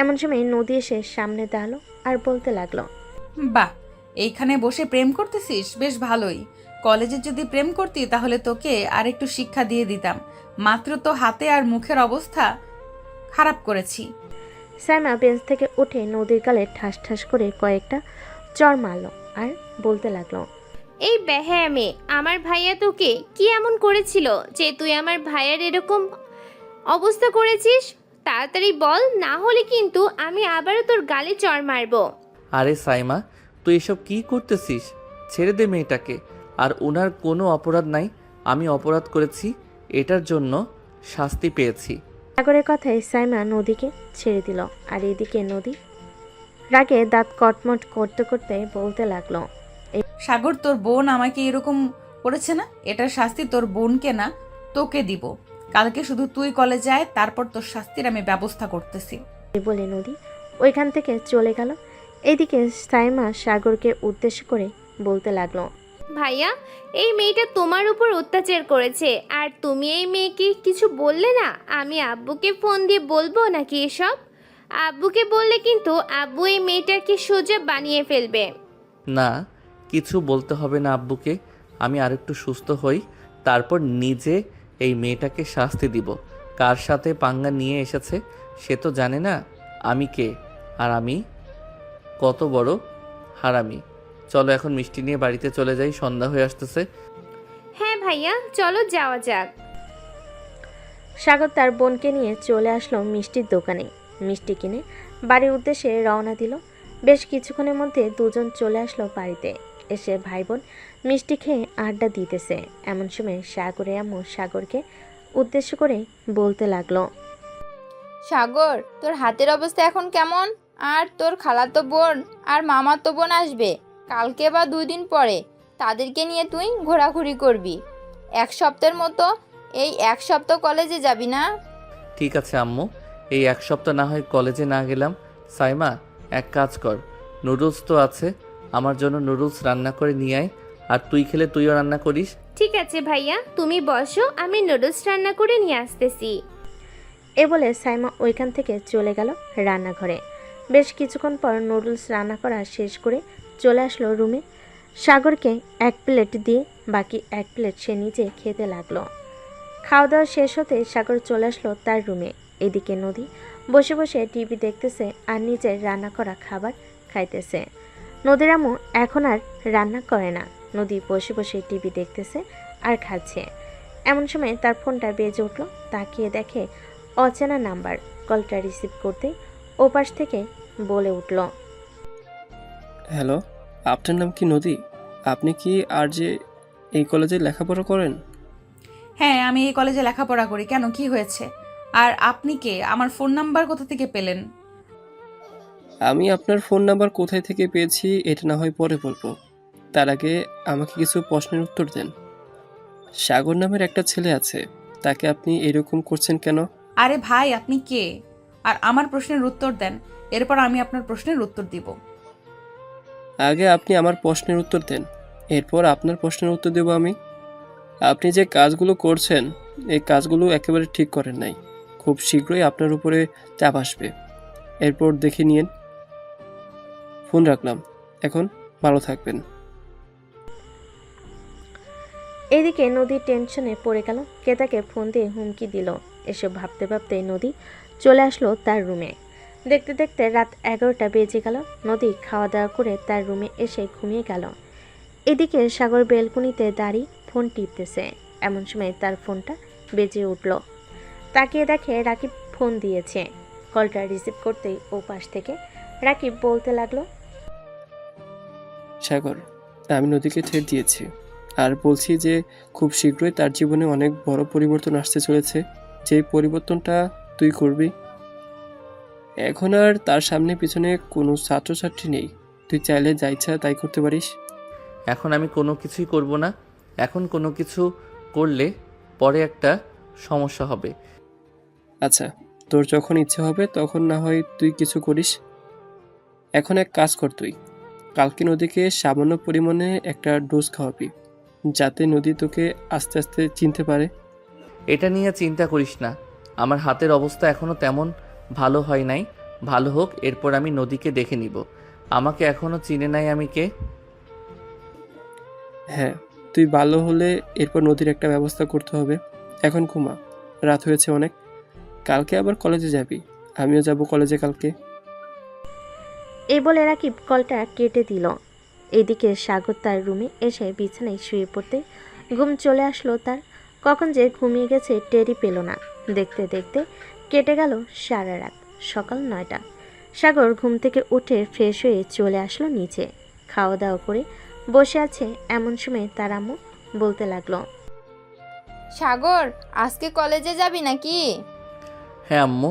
এমন সময় নদী এসে সামনে দাঁড়ালো আর বলতে লাগলো, বাহ, এইখানে বসে প্রেম করতেছিস, বেশ ভালোই। কলেজে যদি প্রেম করতি তাহলে তোকে আর একটু শিক্ষা দিয়ে দিতাম। মাত্র তো হাতে আর মুখের অবস্থা খারাপ করেছি। সাইমা বেঞ্চ থেকে উঠে নদীর গালে ঠাস ঠাস করে কয়েকটা চড় মারল আর বলতে লাগলো, এই বেহায়া মেয়ে, আমার ভাইয়া তোকে কি এমন করেছিল যে তুই আমার ভাইয়ার এরকম অবস্থা করেছিস? তাড়াতাড়ি বল, না হলে কিন্তু আমি আবারও তোর গালে চড় মারবো। আরে সাইমা, তুই এসব কি করতেছিস? ছেড়ে দে মেয়েটাকে। আর ওনার কোনো অপরাধ নাই, আমি অপরাধ করেছি, এটার জন্য শাস্তি পেয়েছি। সাগরের কথায় সাইমা নদীকে ছেড়ে দিল। আর এদিকে নদী রাগে দাঁত কটমট করতে করতে বলতে লাগলো, সাগর, তোর বোন আমাকে এরকম করেছে না, এটার শাস্তি তোর বোনকে না তোকে দিব। কালকে শুধু তুই কলেজে আয়, তারপর তোর শাস্তির আমি ব্যবস্থা করতেছি। বলে নদী ওইখান থেকে চলে গেল। এদিকে সাইমা সাগরকে উদ্দেশ্য করে বলতে লাগলো, ভাইয়া, এই মেয়েটা তোমার উপর অত্যাচার করেছে, আর তুমি এই মেয়েকে কিছু বললে না। আমি আব্বুকে ফোন দিয়ে বলবো নাকি এসব? আব্বুকে বললে কিন্তু আব্বু এই মেয়েটাকে সোজা বানিয়ে ফেলবে। না, কিছু বলতে হবে না আব্বুকে। আমি আরেকটু সুস্থ হই, তারপর নিজে এই মেয়েটাকে শাস্তি দিব। কার সাথে পাঙ্গা নিয়ে এসেছে সে তো জানে না আমি কে, আর আমি কত বড় হারামি। চলো এখন মিষ্টি নিয়ে বাড়িতে চলে যাই, সন্ধ্যা হয়ে আসতেছে। হ্যাঁ ভাইয়া, চলো যাওয়া যাক। সাগর তার বোনকে নিয়ে চলে আসলো মিষ্টির দোকানে। মিষ্টি কিনে বাড়ির উদ্দেশ্যে রওনা দিল। বেশ কিছুক্ষণের মধ্যে দুজন চলে আসলো বাড়িতে। এসে ভাই বোন মিষ্টি খেয়ে আড্ডা দিতেছে। এমন সময় সাগরের আম্মু সাগরকে উদ্দেশ্য করে বলতে লাগলো, সাগর, তোর হাতের অবস্থা এখন কেমন? আর তোর খালাতো বোন আর মামাতো বোন আসবে কালকে বা 2 দিন পরে। তাদেরকে নিয়ে তুই ঘোরাঘুরি করবি 1 সপ্তাহের মতো। এই 1 সপ্তাহ কলেজে যাবি না? ঠিক আছে আম্মু, এই 1 সপ্তাহ না হয় কলেজে না গেলাম, সাইমা, এক কাজ কর, নুডলস তো আছে, আমার জন্য নুডলস রান্না করে নিয়ে আয়। আর তুই খেলে তুইও রান্না করিস। ঠিক আছে ভাইয়া, তুমি বসো, আমি নুডলস রান্না করে নিয়ে আসতেছি। এ বলে সাইমা ওইখান থেকে চলে গেল রান্নাঘরে। বেশ কিছুক্ষণ পর নুডলস রান্না করা শেষ করে চলে আসলো রুমে। সাগরকে এক প্লেট দিয়ে বাকি এক প্লেট সে নিজে খেতে লাগলো। খাওয়া দাওয়া শেষ হতে সাগর চলে আসলো তার রুমে। এদিকে নদী বসে বসে টিভি দেখতেছে আর নিজের রান্না করা খাবার খাইতেছে। নদীর আম্মু এখন আর রান্না করে না। নদী বসে বসে টিভি দেখতেছে আর খাচ্ছে। এমন সময় তার ফোনটা বেজে উঠলো। তাকিয়ে দেখে অচেনা নাম্বার। কলটা রিসিভ করতেই ওপাশ থেকে বলে উঠল, হ্যালো, আপনার নাম কি নদী? আপনি কি আর যে এই কলেজে লেখাপড়া করেন? হ্যাঁ, আমি এই কলেজে লেখাপড়া করি। কেন, কি হয়েছে? আর আপনি কে? আমার ফোন নাম্বার কোথা থেকে পেলেন? আমি আপনার ফোন নাম্বার কোথায় থেকে পেয়েছি এটা না হয় পরে বলবো, তার আগে আমাকে কিছু প্রশ্নের উত্তর দেন। সাগর নামের একটা ছেলে আছে, তাকে আপনি এরকম করছেন কেন? আরে ভাই, আপনি কে? আর আমার প্রশ্নের উত্তর দেন, এরপর আমি আপনার প্রশ্নের উত্তর দিব। আগে আপনি আমার প্রশ্নের উত্তর দেন, এরপর আপনার প্রশ্নের উত্তর দেব আমি। আপনি যে কাজগুলো করছেন এই কাজগুলো একেবারে ঠিক করেন নাই। খুব শীঘ্রই আপনার উপরে চাপ আসবে, এরপর দেখে নিন। ফোন রাখলাম, এখন ভালো থাকবেন। এদিকে নদী টেনশনে পড়ে গেল। কে তাকে ফোন দিয়ে হুমকি দিল। এসব ভাবতে ভাবতে নদী চলে আসলো তার রুমে। দেখতে দেখতে রাত 11টা বেজে গেল। নদী খাওয়া দাওয়া করে তার রুমে এসে ঘুমিয়ে গেল। এদিকে সাগর বেলকুনিতে দাঁড়িয়ে ফোন টিপতেছে। এমন সময় তার ফোনটা বেজে উঠল। তাকিয়ে দেখে রাকিব ফোন দিয়েছে। কলটা রিসিভ করতেই ও পাশ থেকে রাকিব বলতে লাগলো, সাগর, আমি নদীকে ছেড়ে দিয়েছি আর বলছি যে খুব শীঘ্রই তার জীবনে অনেক বড় পরিবর্তন আসতে চলেছে, যেই পরিবর্তনটা তুই করবি। এখন আর তার সামনে পিছনে কোনো ছাত্রছাত্রী নেই, তুই চাইলে যা ইচ্ছা তাই করতে পারিস। এখন আমি কোনো কিছুই করব না। এখন কোনো কিছু করলে পরে একটা সমস্যা হবে। আচ্ছা, তোর যখন ইচ্ছে হবে তখন না হয় তুই কিছু করিস। এখন এক কাজ কর, তুই কালকে নদীকে সামান্য পরিমাণে একটা ডোজ খাওয়াবি, যাতে নদী তোকে আস্তে আস্তে চিনতে পারে। এটা নিয়ে চিন্তা করিস না, আমার হাতের অবস্থা এখনও তেমন ভালো হয় নাই। ভালো হোক, এরপর আমি নদীকে দেখে নিব। আমাকে এখনও চিনে নাই আমি কে। হ্যাঁ, তুই ভালো হলে এরপর নদীর একটা ব্যবস্থা করতে হবে। এখন ঘুমা, রাত হয়েছে অনেক। কালকে আবার কলেজে যাবি, আমিও যাব কলেজে কালকে। এই বলে রাকিব কলটা কেটে দিল। এদিকে সাগর তার রুমে এসে বিছানায় শুয়ে পড়তে ঘুম চলে আসলো তার। কখন যে ঘুমিয়ে গেছে টেরই পেল না। দেখতে দেখতে কেটে গেল সারা রাত। সকাল 9টা। সাগর ঘুম থেকে উঠে ফ্রেশ হয়ে চলে আসলো নিচে। খাওয়া দাওয়া করে বসে আছে। এমন সময় তার আম্মু বলতে লাগলো, সাগর, আজকে কলেজে যাবি নাকি? হ্যাঁ আম্মু,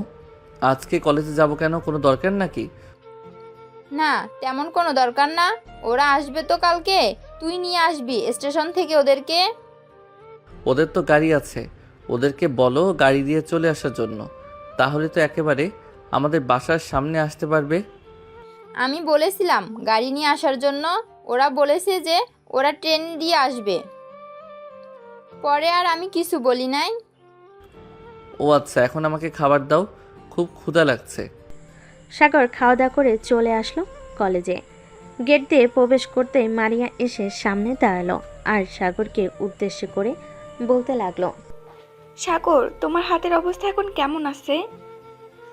আজকে কলেজে যাব কেন? কোনো দরকার নাকি? না, তেমন কোনো দরকার না। ওরা আসবে তো কালকে, তুই নিয়ে আসবি স্টেশন থেকে ওদেরকে। ওদের তো গাড়ি আছে, ওদেরকে বলো গাড়ি দিয়ে চলে আসার জন্য। তাহলে তো একেবারে আমাদের বাসার সামনে আসতে পারবে। আমি বলেছিলাম গাড়ি নিয়ে আসার জন্য, ওরা বলেছে যে ওরা ট্রেন দিয়ে আসবে। পরে আর আমি কিছু বলি নাই। ও আচ্ছা, এখন আমাকে খাবার দাও, খুব ক্ষুধা লাগছে। সাগর খাওয়া দাওয়া করে চলে আসলো কলেজে। গেট দিয়ে প্রবেশ করতেই মারিয়া এসে সামনে দাঁড়ালো আর সাগরকে উদ্দেশ্য করে বলতে লাগলো, সাগর, তোমার হাতের অবস্থা এখন কেমন আছে?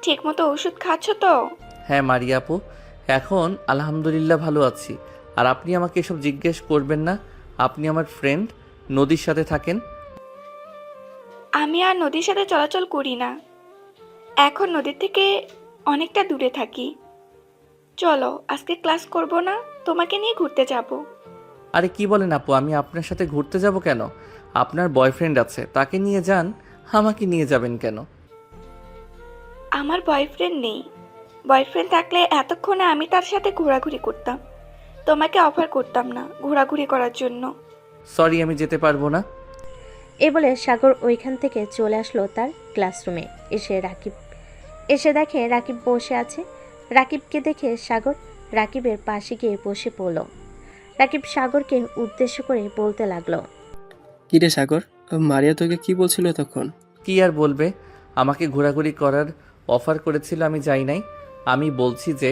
ঠিকমতো ওষুধ খাচ্ছ তো? হ্যাঁ মারিয়া আপু, এখন আলহামদুলিল্লাহ ভালো আছি। আর আপনি আমাকে এসব জিজ্ঞেস করবেন না। আপনি আমার ফ্রেন্ড, নদীর সাথে থাকেন। আমি আর নদীর সাথে চলাচল করি না, এখন নদীর থেকে অনেকটা দূরে থাকি। চলো, আজকে ক্লাস করব না, তোমাকে নিয়ে ঘুরতে যাব। আরে কি বলেন আপু, আমি আপনার সাথে ঘুরতে যাব কেন? আপনার বয়ফ্রেন্ড আছে, তাকে নিয়ে যান, আমাকে নিয়ে যাবেন কেন? আমার বয়ফ্রেন্ড নেই। বয়ফ্রেন্ড থাকলে এতক্ষণে আমি তার সাথে ঘোরাঘুরি করতাম। তোমাকে অফার করতাম না ঘোরাঘুরি করার জন্য। সরি, আমি যেতে পারবো না। এ বলে সাগর ওইখান থেকে চলে আসলো তার ক্লাসরুমে। এসে দেখে রাকিব বসে আছে। রাকিবকে দেখে সাগর রাকিবের পাশে গিয়ে বসে পড়ল। রাকিব সাগরকে উদ্দেশ্য করে বলতে লাগলো, কিরে সাগর, মারিয়া তোকে কি বলছিল তখন? কি আর বলবে, আমাকে ঘোরাঘুরি করার অফার করেছিল, আমি যাই নাই। আমি বলছি যে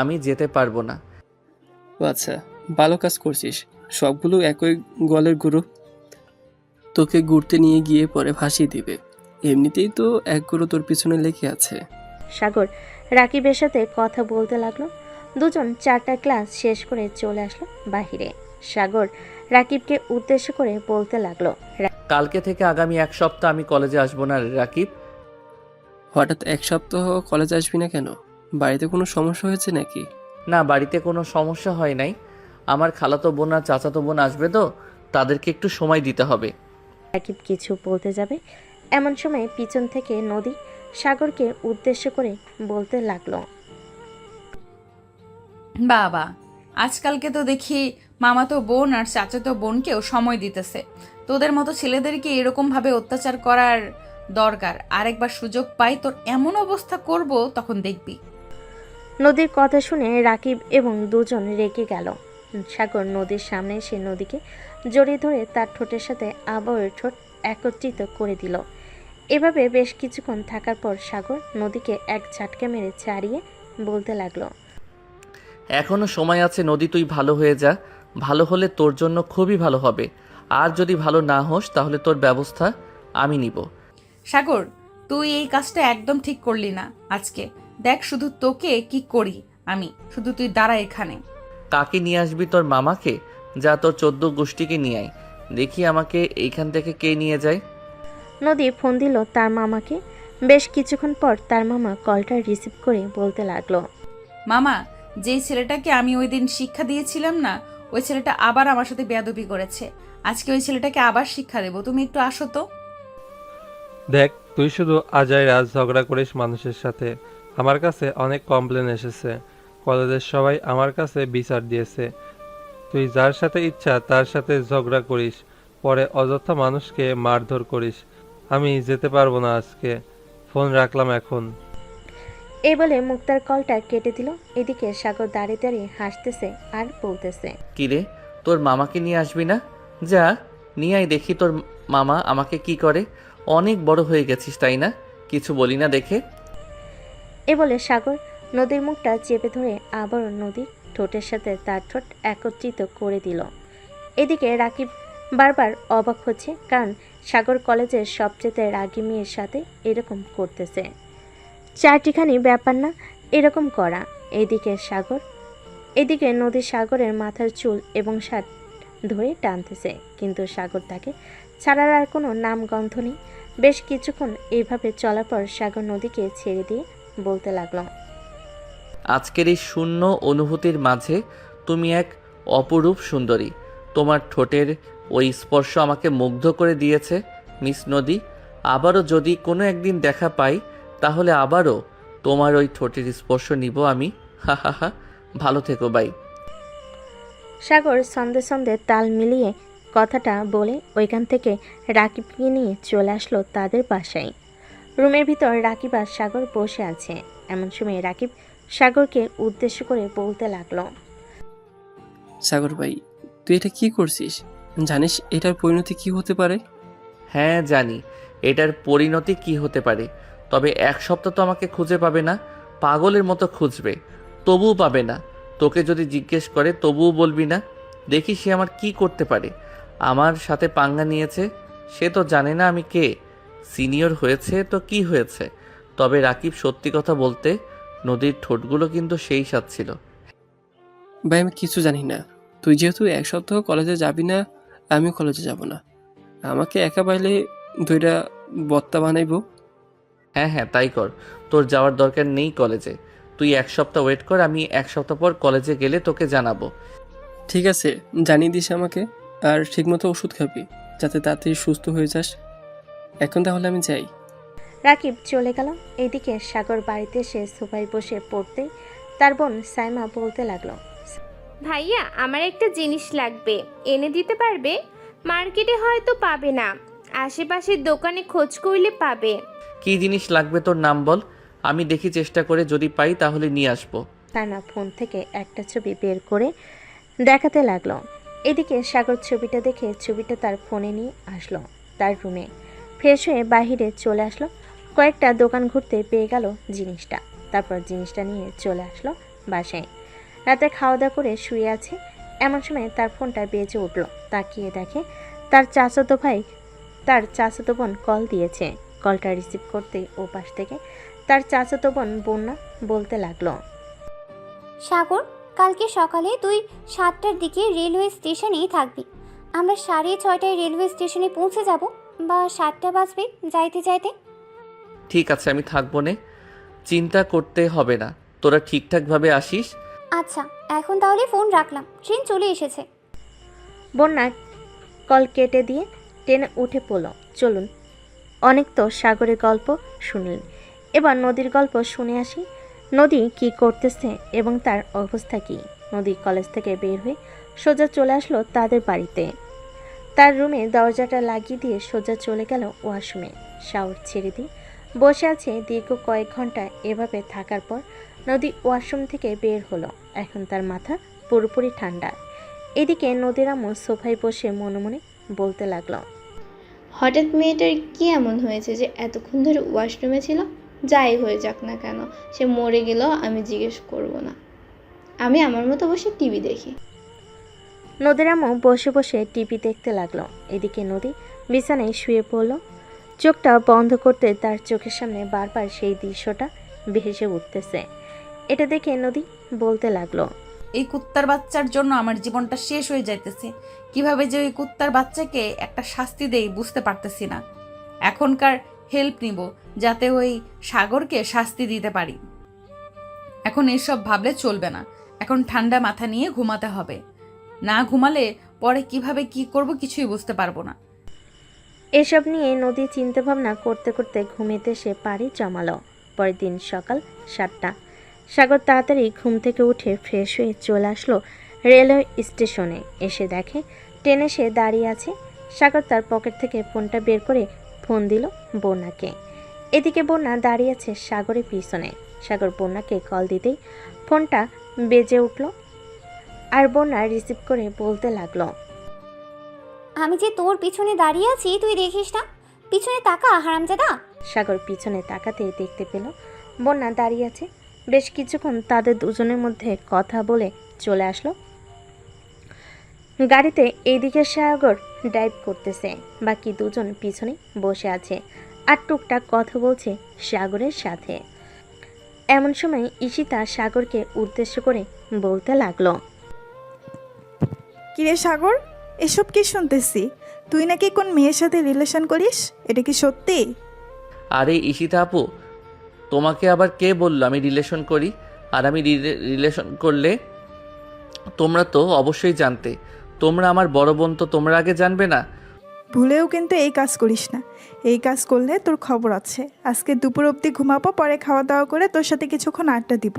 আমি যেতে পারবো না। ও আচ্ছা, ভালো কাজ করছিস। সবগুলো একই গলের গুরু, তোকে ঘুরতে নিয়ে গিয়ে পরে ভাসিয়ে দিবে। এমনিতেই তো এক গুরু তোর পিছনে লেগে আছে। সাগর রাকিবের সাথে কথা বলতে লাগলো। দুজন 4টা ক্লাস শেষ করে চলে আসলো বাহিরে। সাগর রাকিবকে উদ্দেশ্য করে বলতে লাগলো, কালকে থেকে আগামী 1 সপ্তাহ আমি কলেজে আসবো না রে রাকিব। হঠাৎ 1 সপ্তাহ কলেজে আসবি না কেন? বাড়িতে কোনো সমস্যা হয়েছে নাকি? না, বাড়িতে কোনো সমস্যা হয় নাই। আমার খালাতো বোন আর চাচাতো বোন আসবে তো, তাদেরকে একটু সময় দিতে হবে। রাকিব কিছু বলতে যাবে এমন সময় পিছন থেকে নদী সাগরকে উদ্দেশ্য করে বলতে লাগলো, বাবা, আজকালকে তো দেখি মামাতো বোন আর চাচাতো বোনকেও সময় দিতেছে। তোদের মতো ছেলেদেরকে এরকমভাবে অত্যাচার করার দরকার। আরেকবার সুযোগ পাই তোর এমন অবস্থা করব, তখন দেখবি। নদীর কথা শুনে রাকিব এবং দুজন রেগে গেল। সাগর নদীর সামনে এসে নদীকে জড়িয়ে ধরে তার ঠোঁটের সাথে আবার ঠোঁট একত্রিত করে দিল। এভাবে বেশ কিছুক্ষণ থাকার পর সাগর নদীকে এক ঝাটকা মেরে ছাড়িয়ে বলতে লাগলো, এখনো সময় আছে নদী, তুই ভালো হয়ে যা। ভালো হলে তোর জন্য খুবই ভালো হবে। আর যদি ভালো না হোস তাহলে তোর ব্যবস্থা আমি নিব। সাগর, তুই এই কাজটা একদম ঠিক করলি না আজকে। দেখ শুধু তোকে কি করি আমি, শুধু তুই দাঁড়া এখানে। কাকে নিয়ে আসবি? তোর মামাকে? যা তোর 14 গোষ্ঠীকে নিয়ে আয়, দেখি আমাকে এইখান থেকে কে নিয়ে যায়। নদী ফোন দিল তার মামাকে। বেশ কিছুক্ষণ পর তার মামা কলটা রিসিভ করে বলতে লাগলো, মামা, যেই ছেলেটাকে আমি ওই দিন শিক্ষা দিয়েছিলাম না, ওই ছেলেটা আবার আমার সাথে বেয়াদবি করেছে। আজকে ওই ছেলেটাকে আবার শিক্ষা দেবো, তুমি একটু আসো তো। দেখ, তুই শুধু আজাই রাজ ঝগড়া করিস মানুষের সাথে। আমার কাছে অনেক কমপ্লেন এসেছে, কলেজের সবাই আমার কাছে বিচার দিয়েছে। তুই যার সাথে ইচ্ছা তার সাথে ঝগড়া করিস, পরে অযথা মানুষকে মারধর করিস। আমি যেতে পারবো না আজকে, ফোন রাখলাম এখন। এই বলে মুক্তার কলটা কেটে দিল। এদিকে সাগর দাঁড়িয়ে দাঁড়িয়ে হাসতেছে আর বলতেছে, কিরে, তোর মামাকে নিয়ে আসবি না? যা নিয়ে আয়, দেখি তোর মামা আমাকে কি করে। অনেক বড় হয়ে গেছিস তাই না? কিছু বলি না দেখে। এ বলে সাগর নদীর মুখটা চেপে ধরে আবার নদীর ঠোঁটের সাথে তার ঠোঁট একত্রিত করে দিল। এদিকে রাকিব বারবার অবাক হচ্ছে, কারণ সাগর কলেজের সবচেয়ে রাগী মেয়ের সাথে এরকম করতেছে। 4টিখানি ব্যাপার না এরকম করা। এদিকে নদীর সাগরের মাথার চুল এবং শার্ট ধরে টানতেছে, কিন্তু সাগর তাকে ছাড়ার আর কোনো নামগন্ধ নেই। বেশ কিছুক্ষণ এইভাবে চলার পর সাগর নদীকে ছেড়ে দিয়ে বলতে লাগলো, আজকের এই শূন্য অনুভূতির মাঝে তুমি এক অপরূপ সুন্দরী। তোমার ঠোঁটের ওই স্পর্শ আমাকে মুগ্ধ করে দিয়েছে মিস নদী। আবারও যদি কোনো একদিন দেখা পাই তাহলে আবারও তোমার ওই ঠোঁটের স্পর্শ নিব আমি। হা হা হা, ভালো থেকো বাই। সাগর সন্ধে সন্ধে তাল মিলিয়ে কথাটা বলে ওইখান থেকে রাকিবকে নিয়ে চলে আসলো তাদের বাসায়। রুমের ভিতর রাকিব আর সাগর বসে আছে। এমন সময় রাকিব সাগরকে উদ্দেশ্য করে বলতে লাগলো, সাগর ভাই, তুই এটা কি করছিস? জানিস এটার পরিণতি কি হতে পারে? হ্যাঁ জানি এটার পরিণতি কি হতে পারে, তবে 1 সপ্তাহ তো আমাকে খুঁজে পাবে না। পাগলের মতো খুঁজবে, তবুও পাবে না। তোকে যদি জিজ্ঞেস করে তবুও বলবি না। দেখি সে আমার কি করতে পারে। আমার সাথে পাঙ্গা নিয়েছে, সে তো জানে না আমি কে। সিনিয়র হয়েছে তো কি হয়েছে, তবে রাকিব সত্যি কথা বলতে নদীর ঠোঁটগুলো কিন্তু সেই স্বাদ ছিল। ভাই আমি কিছু জানি না। তুই যেহেতু 1 সপ্তাহ কলেজে যাবি না, আমিও কলেজে যাব না। আমাকে একা পাইলে 2টা বত্তা বানাইবো। হ্যাঁ হ্যাঁ তাই কর, তোর যাওয়ার দরকার নেই কলেজে। তুই 1 সপ্তাহ ওয়েট কর, আমি 1 সপ্তাহ পর কলেজে গেলে তোকে জানাবো। ঠিক আছে, জানিয়ে দিস আমাকে। আর ঠিকমতো ওষুধ খাবি, যাতে তাড়াতাড়ি সুস্থ হয়ে যাস। এখন তাহলে আমি যাই। রাকিব চলে গেল। এদিকে সাগর বাড়িতে এসে সোফায় বসে পড়তে তার বোন সাইমা বলতে লাগলো, ভাইয়া, আমার একটা জিনিস লাগবে, এনে দিতে পারবে? মার্কেটে হয়তো পাবে না, আশেপাশের দোকানে খোঁজ করলে পাবে। কি জিনিস লাগবে তোর নাম বল, আমি দেখি চেষ্টা করে, যদি পাই তাহলে নিয়ে আসবো। সাইমা ফোন থেকে একটা ছবি বের করে দেখাতে লাগলো। এদিকে সাগর ছবিটা দেখে ছবিটা তার ফোনে নিয়ে আসলো তার রুমে। ফ্রেশ হয়ে বাহিরে চলে আসলো। কয়েকটা দোকান ঘুরতে পেয়ে গেল জিনিসটা। তারপর জিনিসটা নিয়ে চলে আসলো বাসায়। রাতে খাওয়া দাওয়া করে শুয়ে আছে, এমন সময় তার ফোনটা বেজে উঠলো। তাকিয়ে দেখে তার চাচাতো বোন কল দিয়েছে। কলটা রিসিভ করতেই ও পাশ থেকে তার চাচাতো বোন বন্যা বলতে লাগলো, সাগর, কালকে সকালে তুই 7টার দিকে রেলওয়ে স্টেশনেই থাকবি। আমরা 6:30টায় রেলওয়ে স্টেশনে পৌঁছে যাব, বা 7টা বাজবে যাইতে যাইতে। ঠিক আছে, আমি থাকবো নে, চিন্তা করতে হবে না, তোরা ঠিকঠাকভাবে আসিস। আচ্ছা, এখন তাহলে ফোন রাখলাম, ট্রেন চলে এসেছে। বন্যা কল কেটে দিয়ে ট্রেনে উঠে পড়ল। চলুন, অনেক তো সাগরের গল্প শুনলেন, এবার নদীর গল্প শুনে আসি। নদী কি করতেছে এবং তার অবস্থা কি। নদী কলেজ থেকে বের হয়ে সোজা চলে আসলো তাদের বাড়িতে। তার রুমে দরজাটা লাগিয়ে দিয়ে সোজা চলে গেল ওয়াশরুমে। শাওয়ার ছেড়ে দিয়ে বসে আছে দীর্ঘ কয়েক ঘন্টা। এভাবে থাকার পর নদী ওয়াশরুম থেকে বের হলো। এখন তার মাথা পুরোপুরি ঠান্ডা। এদিকে নদীর আম্মু সোফায় বসে মনে মনে বলতে লাগলো, হঠাৎ মেয়েটার কি এমন হয়েছে যে এতক্ষণ ধরে ওয়াশরুমে ছিল? যাই হয়ে যাক না কেন, সে মরে গেলেও আমি জিজ্ঞেস করব না। আমি আমার মতো বসে টিভি দেখি। নদীর আম্মু বসে বসে টিভি দেখতে লাগলো। এদিকে নদী বিছানায় শুয়ে পড়ল। চোখটা বন্ধ করতে তার চোখের সামনে বারবার সেই দৃশ্যটা ভেসে উঠতেছে। এটা দেখে নদী বলতে লাগলো, এই কুত্তার বাচ্চার জন্য আমার জীবনটা শেষ হয়ে যাইতেছে। কিভাবে যে ওই কুত্তার বাচ্চাকে একটা শাস্তি দেই বুঝতে পারতেছি না। এখনকার হেল্প নিব যাতে ওই সাগরকে শাস্তি দিতে পারি। এখন এসব ভাবলে চলবে না, এখন ঠান্ডা মাথা নিয়ে ঘুমাতে হবে। না ঘুমালে পরে কিভাবে কি করব কিছুই বুঝতে পারবো না। এসব নিয়ে নদী চিন্তাভাবনা করতে করতে ঘুমেতে সে পাড়ি জমালো। পরের দিন সকাল 7টা। সাগর তাড়াতাড়ি ঘুম থেকে উঠে ফ্রেশ হয়ে চলে আসলো রেলওয়ে স্টেশনে। এসে দেখে ট্রেন এসে দাঁড়িয়ে আছে। সাগর তার পকেট থেকে ফোনটা বের করে ফোন দিল বন্যাকে। এদিকে বন্যা দাঁড়িয়ে আছে সাগরের পিছনে। সাগর বন্যাকে কল দিতেই ফোনটা বেজে উঠল আর বন্যা রিসিভ করে বলতে লাগলো, আমি যে তোর পিছনে দাঁড়িয়ে আছি তুই দেখিস না? পিছনে তাকা হারামজাদা। সাগর পিছনে তাকাতেই দেখতে পেল বন্যা দাঁড়িয়ে আছে। বেশ কিছুক্ষণ তাদের দুজনের মধ্যে কথা বলে চলে আসলো গাড়িতে। এইদিকে সাগর ড্রাইভ করতেছে, বাকি দুজন পিছনে বসে আছে আর টুকটাক কথা বলছে সাগরের সাথে। এমন সময় ঈশিতা সাগরকে উদ্দেশ্য করে বলতে লাগলো, কিরে সাগর, এসব কি শুনতেছি? তুই নাকি কোন মেয়ের সাথে রিলেশন করিস, এটা কি সত্যি? আরে ঈশিতা আপু, তোমাকে আবার কে বললো আমি রিলেশন করি? আর আমি রিলেশন করলে তোমরা তো অবশ্যই জানতে। তোমরা আমার বড় বোন, তো তোমরা আগে জানবে না? ভুলেও কিন্তু এই কাজ করিস না। এই কাজ করলে তোর খবর আছে। আজকে দুপুর অবধি ঘুমাবো, পরে খাওয়া দাওয়া করে তোর সাথে কিছুক্ষণ আড্ডা দিব,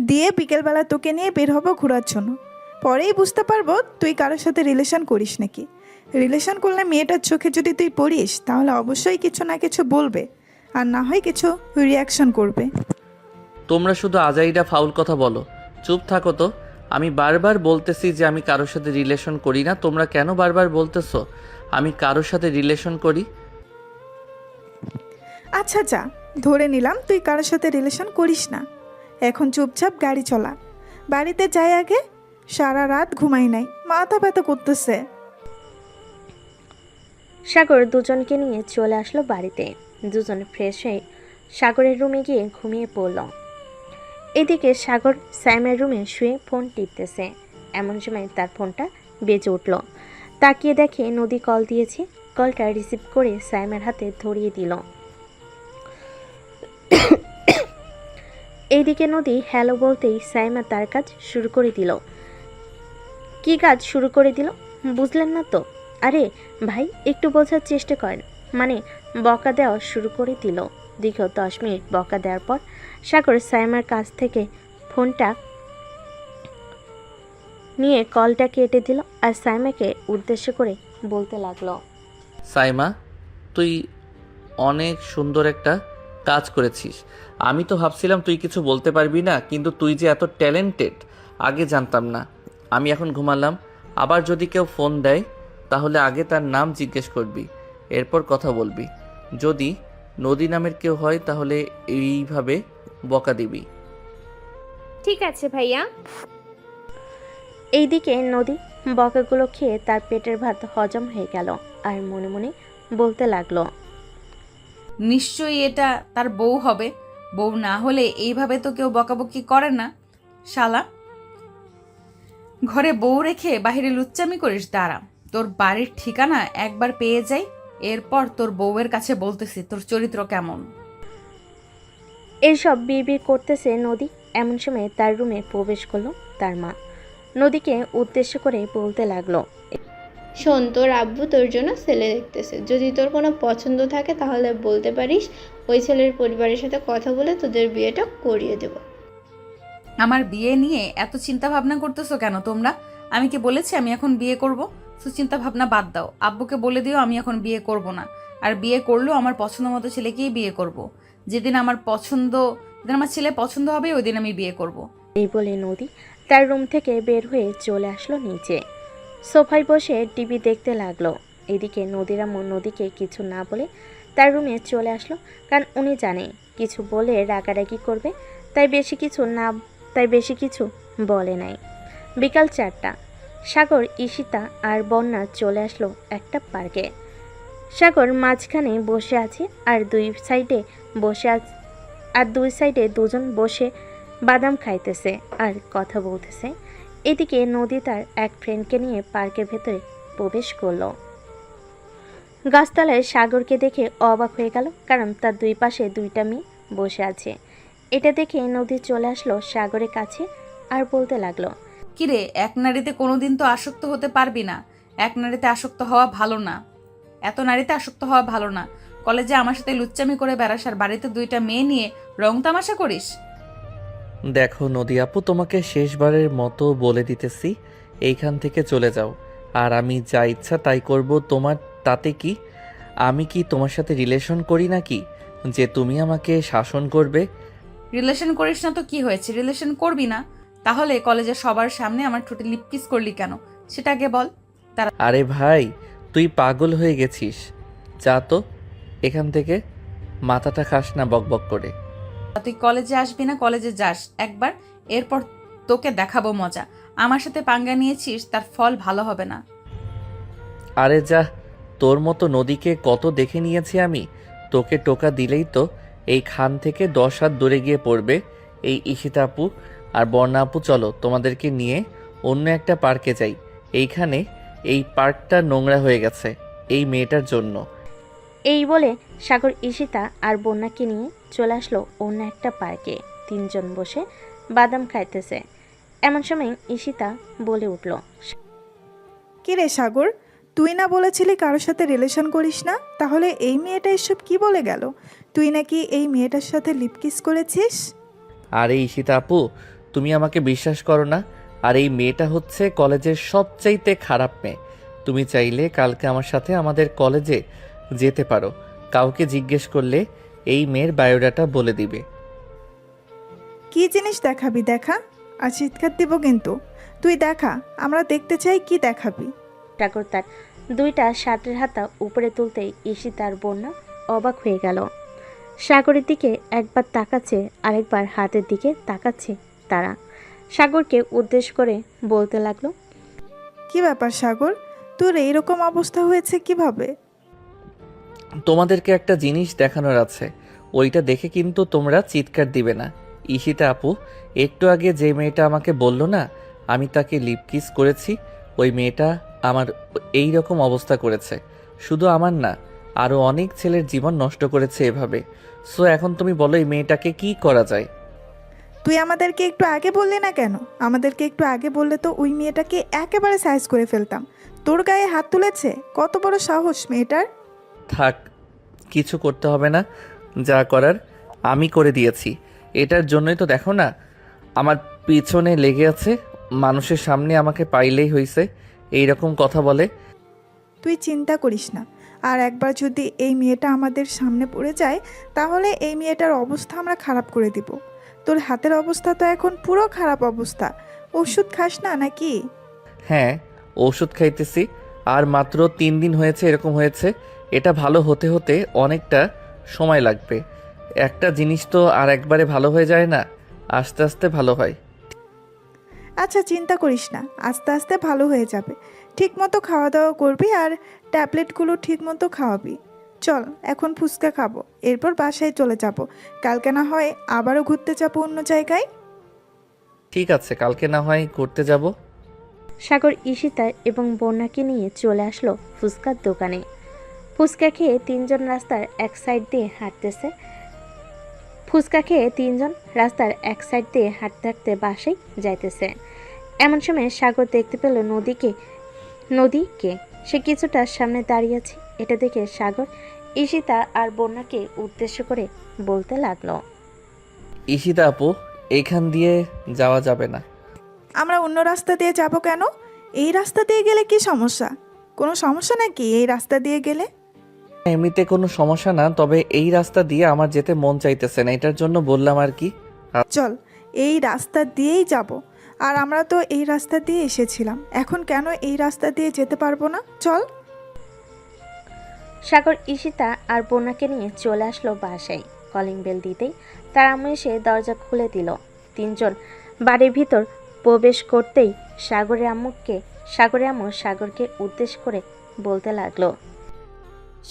দিয়ে বিকেলবেলা তোকে নিয়ে বের হবো ঘোরার জন্য। পরেই বুঝতে পারবো তুই কারোর সাথে রিলেশন করিস নাকি। রিলেশন করলে মেয়েটার চোখে যদি তুই পড়িস তাহলে অবশ্যই কিছু না কিছু বলবে, আর না হয় কিছু রিয়াকশন করবে। তোমরা শুধু আজাইরা ফাউল কথা বলো। চুপ থাকো তো। আমি বারবার বলতেছি যে আমি কারোর সাথে রিলেশন করি না, তোমরা কেন বারবার বলতেছো আমি কারোর সাথে রিলেশন করি? আচ্ছা যা, ধরে নিলাম তুই কারোর সাথে রিলেশন করিস না। এখন চুপচাপ গাড়ি চলা, বাড়িতে যাই আগে। সারা রাত ঘুমাই নাই, মাথা ব্যথা করতেছে। সাগর দুজনকে নিয়ে চলে আসলো বাড়িতে। দুজন ফ্রেশ হয়ে সাগরের রুমে গিয়ে ঘুমিয়ে পড়ল। এদিকে সাগর সাইমার রুমে শুয়ে ফোন টিপতেছে। এমন সময় তার ফোনটা বেজে উঠল। তাকিয়ে দেখে নদী কল দিয়েছে। কলটা রিসিভ করে সাইমার হাতে ধরিয়ে দিল। এইদিকে নদী হ্যালো বলতেই সাইমা তার কাজ শুরু করে দিল। কি কাজ শুরু করে দিল বুঝলেন না তো? আরে ভাই, একটু বোঝার চেষ্টা করেন। মানে বকা দেওয়া শুরু করে দিল। দীর্ঘ 10 মিনিট বকা দেওয়ার পর সাগর সাইমার কাছ থেকে ফোনটা নিয়ে কলটা কেটে দিল আর সাইমাকে উদ্দেশ্য করে বলতে লাগলো, সাইমা, তুই অনেক সুন্দর একটা কাজ করেছিস। আমি তো ভাবছিলাম তুই কিছু বলতে পারবি না, কিন্তু তুই যে এত ট্যালেন্টেড আগে জানতাম না। আমি এখন ঘুমালাম। আবার যদি কেউ ফোন দেয় তাহলে আগে তার নাম জিজ্ঞেস করবি, এরপর কথা বলবি। যদি নদী নামের কেউ হয় তাহলে এইভাবে বকা দিবি। ঠিক আছে ভাইয়া। এইদিকে নদী বকাগুলো খেয়ে তার পেটের ভাত হজম হয়ে গেল আর মনে মনে বলতে লাগলো, নিশ্চয়ই এটা তার বউ হবে। বউ না হলে এইভাবে তো কেউ বকাবকি করে না। শালা, ঘরে বউ রেখে বাইরে লুচ্চামি করিস? দাঁড়া, তোর বাড়ির ঠিকানা একবার পেয়ে যাই, এরপর তোর বউয়ের কাছে বলতেছি তোর চরিত্র কেমন। এইসব বিড়বিড় করতেছে নদী। এমন সময় তার রুমে প্রবেশ করলো তার মা। নদীকে উদ্দেশ্য করে বলতে লাগলো, শোন, তোর আব্বু তোর জন্য ছেলে দেখতেছে। যদি তোর কোনো পছন্দ থাকে তাহলে বলতে পারিস, ওই ছেলের পরিবারের সাথে কথা বলে তোদের বিয়েটা করিয়ে দেব। আমার বিয়ে নিয়ে এত চিন্তা ভাবনা করতেছো কেন তোমরা? আমি কি বলেছি আমি এখন বিয়ে করব? তো চিন্তা ভাবনা বাদ দাও, আব্বুকে বলে দিও আমি এখন বিয়ে করব না। আর বিয়ে করলেও আমার পছন্দ মতো ছেলেকেই বিয়ে করব। যেদিন আমার ছেলে পছন্দ হবে ওই দিন আমি বিয়ে করব। এই বলে নদী তার রুম থেকে বের হয়ে চলে আসলো নিচে। সোফায় বসে টিভি দেখতে লাগলো। এদিকে নদীর আম্মু নদীকে কিছু না বলে তার রুমে চলে আসলো, কারণ উনি জানে কিছু বলে রাগারাগি করবে, তাই বেশি কিছু বলে নাই। বিকাল 4টা। সাগর, ঈশিতা আর বন্যা চলে আসলো একটা পার্কে। সাগর মাঝখানে বসে আছে আর দুই সাইডে দুজন বসে বাদাম খাইতেছে আর কথা বলতেছে। এদিকে নদী তার এক ফ্রেন্ডকে নিয়ে পার্কের ভেতরে প্রবেশ করলো। গাছতলায় সাগরকে দেখে অবাক হয়ে গেল, কারণ তার দুই পাশে দুইটা মেয়ে বসে আছে। এটা দেখে নদী চলে আসলো সাগরের কাছে আর বলতে লাগলো, কিরে, এক নারীতে কোনোদিন তো আসক্ত হতে পারবি না। এক নারীতে আসক্ত হওয়া ভালো না, এত নারীতে আসক্ত হওয়া ভালো না। কলেজে আমার সাথে লুচ্চামি করে বেড়াস আর বাড়িতে দুইটা মেয়ে নিয়ে রং তামাশা করিস। দেখো নদী আপু, তোমাকে শেষবারের মতো বলে দিতেছি, এইখান থেকে চলে যাও। আর আমি যা ইচ্ছা তাই করব, তোমার তাতে কি? আমি কি তোমার সাথে রিলেশন করি নাকি যে তুমি আমাকে শাসন করবে? রিলেশন করিস না তো কি হয়েছে? রিলেশন করবি না তাহলে কলেজের সবার সামনে আমার ঠোঁটে লিপ কিস করলি কেন সেটা আগে বল। আরে ভাই, তুই পাগল হয়ে গেছিস। যা তো এখান থেকে, মাথাটা খাস না বকবক করে। তুই কলেজে আসবি না? কলেজে যাস একবার, এরপর তোকে দেখাবো মজা। আমার সাথে পাঙ্গা নিয়েছিস, তার ফল ভালো হবে না। আরে যা, তোর মতো নদীকে কত দেখে নিয়েছি আমি। তোকে টোকা দিলেই তো এই খান থেকে 10 হাত দূরে গিয়ে পড়বে। এই ঈশিতা আপু আর বর্ণা আপু, চলো তোমাদেরকে নিয়ে অন্য একটা পার্কে যাই। এইখানে এই পার্কটা নোংরা হয়ে গেছে এই মেয়েটার জন্য। এই বলে সাগর, ঈশিতা আর বন্যাকে নিয়ে চলে আসলো অন্য একটা পার্কে। তিনজন বসে বাদাম খাইতেছে। এমন সময় ঈশিতা বলে উঠল, কি রে সাগর, তুই না বলেছিলি কারোর সাথে রিলেশন করিস না? তাহলে এই মেয়েটা এসব কি বলে গেল? তুই নাকি এই মেয়েটার সাথে লিপকিস করেছিস? আরে ঈশিতা আপু, তুমি আমাকে বিশ্বাস করো না? আর এই মেয়েটা হচ্ছে কলেজের সবচাইতে খারাপ মেয়ে। তুমি চাইলে কালকে আমার সাথে আমাদের কলেজে যেতে পারো। কাউকে জিজ্ঞেস করলে এই মেয়ের বায়োডাটা বলে দিবে। কি জিনিস দেখাবি দেখা, আর চিৎকার দিব কিন্তু। তুই দেখা, আমরা দেখতে চাই কি দেখাবি। সাগর তার দুইটা শার্টের হাতা উপরে তুলতেই ঈশিতা আর বন্যা অবাক হয়ে গেল। সাগরের দিকে একবার তাকাচ্ছে, আরেকবার হাতের দিকে তাকাচ্ছে তারা। সাগরকে উদ্দেশ্য করে বলতে লাগলো, কি ব্যাপার সাগর, তোর এইরকম অবস্থা হয়েছে কিভাবে? তোমাদেরকে একটা জিনিস দেখানোর আছে, ওইটা দেখে কিন্তু তোমরা চিৎকার দিবে না। ঈশিতা আপু, একটু আগে যে মেয়েটা আমাকে বলল না আমি তাকে লিপ কিস করেছি, ওই মেয়েটা আমার এই রকম অবস্থা করেছে। শুধু আমার না, আরও অনেক ছেলের জীবন নষ্ট করেছে এভাবে। সো এখন তুমি বলো এই মেয়েটাকে কি করা যায়? তুই আমাদেরকে একটু আগে বললি না কেন? আমাদেরকে একটু আগে বললে তো ওই মেয়েটাকে একেবারে সাইজ করে ফেলতাম। তোর গায়ে হাত তুলেছে, কত বড় সাহস মেয়েটার! থাক, কিছু করতে হবে না, যা করার আমি করে দিয়েছি। এটার জন্যই তো দেখো না আমার পিছনে লেগে আছে, মানুষের সামনে আমাকে পাইলেই হয়েছে এই রকম কথা বলে। তুই চিন্তা করিস না, আর একবার যদি এই মেয়েটা আমাদের সামনে পড়ে যায় তাহলে এই মেয়েটার অবস্থা আমরা খারাপ করে দিব। তোর হাতের অবস্থা তো এখন পুরো খারাপ অবস্থা। ওষুধ খাস না নাকি? হ্যাঁ, ওষুধ খাইতেছি। আর মাত্র 3 দিন হয়েছে এরকম হয়েছে। এটা ভালো হতে হতে অনেকটা সময় লাগবে। একটা জিনিস তো আর একবারে ভালো হয়ে যায় না, আস্তে আস্তে ভালো হয়। আচ্ছা চিন্তা করিস না, আস্তে আস্তে ভালো হয়ে যাবে। ঠিক মতো খাওয়া দাওয়া করবি আর ট্যাবলেটগুলো ঠিক মতো খাওয়াবি। চল এখন ফুচকা খাবো, এরপর বাসায় চলে যাব। কালকে না হয় আবারও ঘুরতে যাবো অন্য জায়গায়। ঠিক আছে, কালকে না হয় ঘুরতে যাব। সাগর ঈশিতা এবং বন্যাকে নিয়ে চলে আসলো ফুচকার দোকানে। ফুচকা খেয়ে তিনজন রাস্তার এক সাইড দিয়ে হাঁটতে হাঁটতে বাসায় যাইতেছে। এমন সময় সাগর দেখতে পেল নদীকে সে কিছুটা সামনে দাঁড়িয়ে আছে। এটা দেখে সাগর ঈশিতা আর বন্যাকে উদ্দেশ্য করে বলতে লাগলো, ঈশিতা আপু, এইখান দিয়ে যাওয়া যাবে না। আমরা অন্য রাস্তা দিয়ে যাব কেন? এই রাস্তা দিয়ে গেলে কি সমস্যা? কোনো সমস্যা নাকি এই রাস্তা দিয়ে গেলে? এমনিতে কোনো সমস্যা না, তবে এই রাস্তা দিয়ে আমার যেতে মন চাইতেছে না, এটার জন্য বললাম আর কি। চল এই রাস্তা দিয়েই যাব। আর আমরা তো এই রাস্তা দিয়ে এসেছিলাম, এখন কেন এই রাস্তা দিয়ে যেতে পারবো না? চল। সাগর ঈশিতা আর বন্যাকে নিয়ে চলে আসলো বাসায়। কলিং বেল দিতেই তার আম্মু এসে দরজা খুলে দিল। তিনজন বাড়ির ভিতর প্রবেশ করতেই সাগরের আম্মু সাগরকে উদ্দেশ্য করে বলতে লাগলো,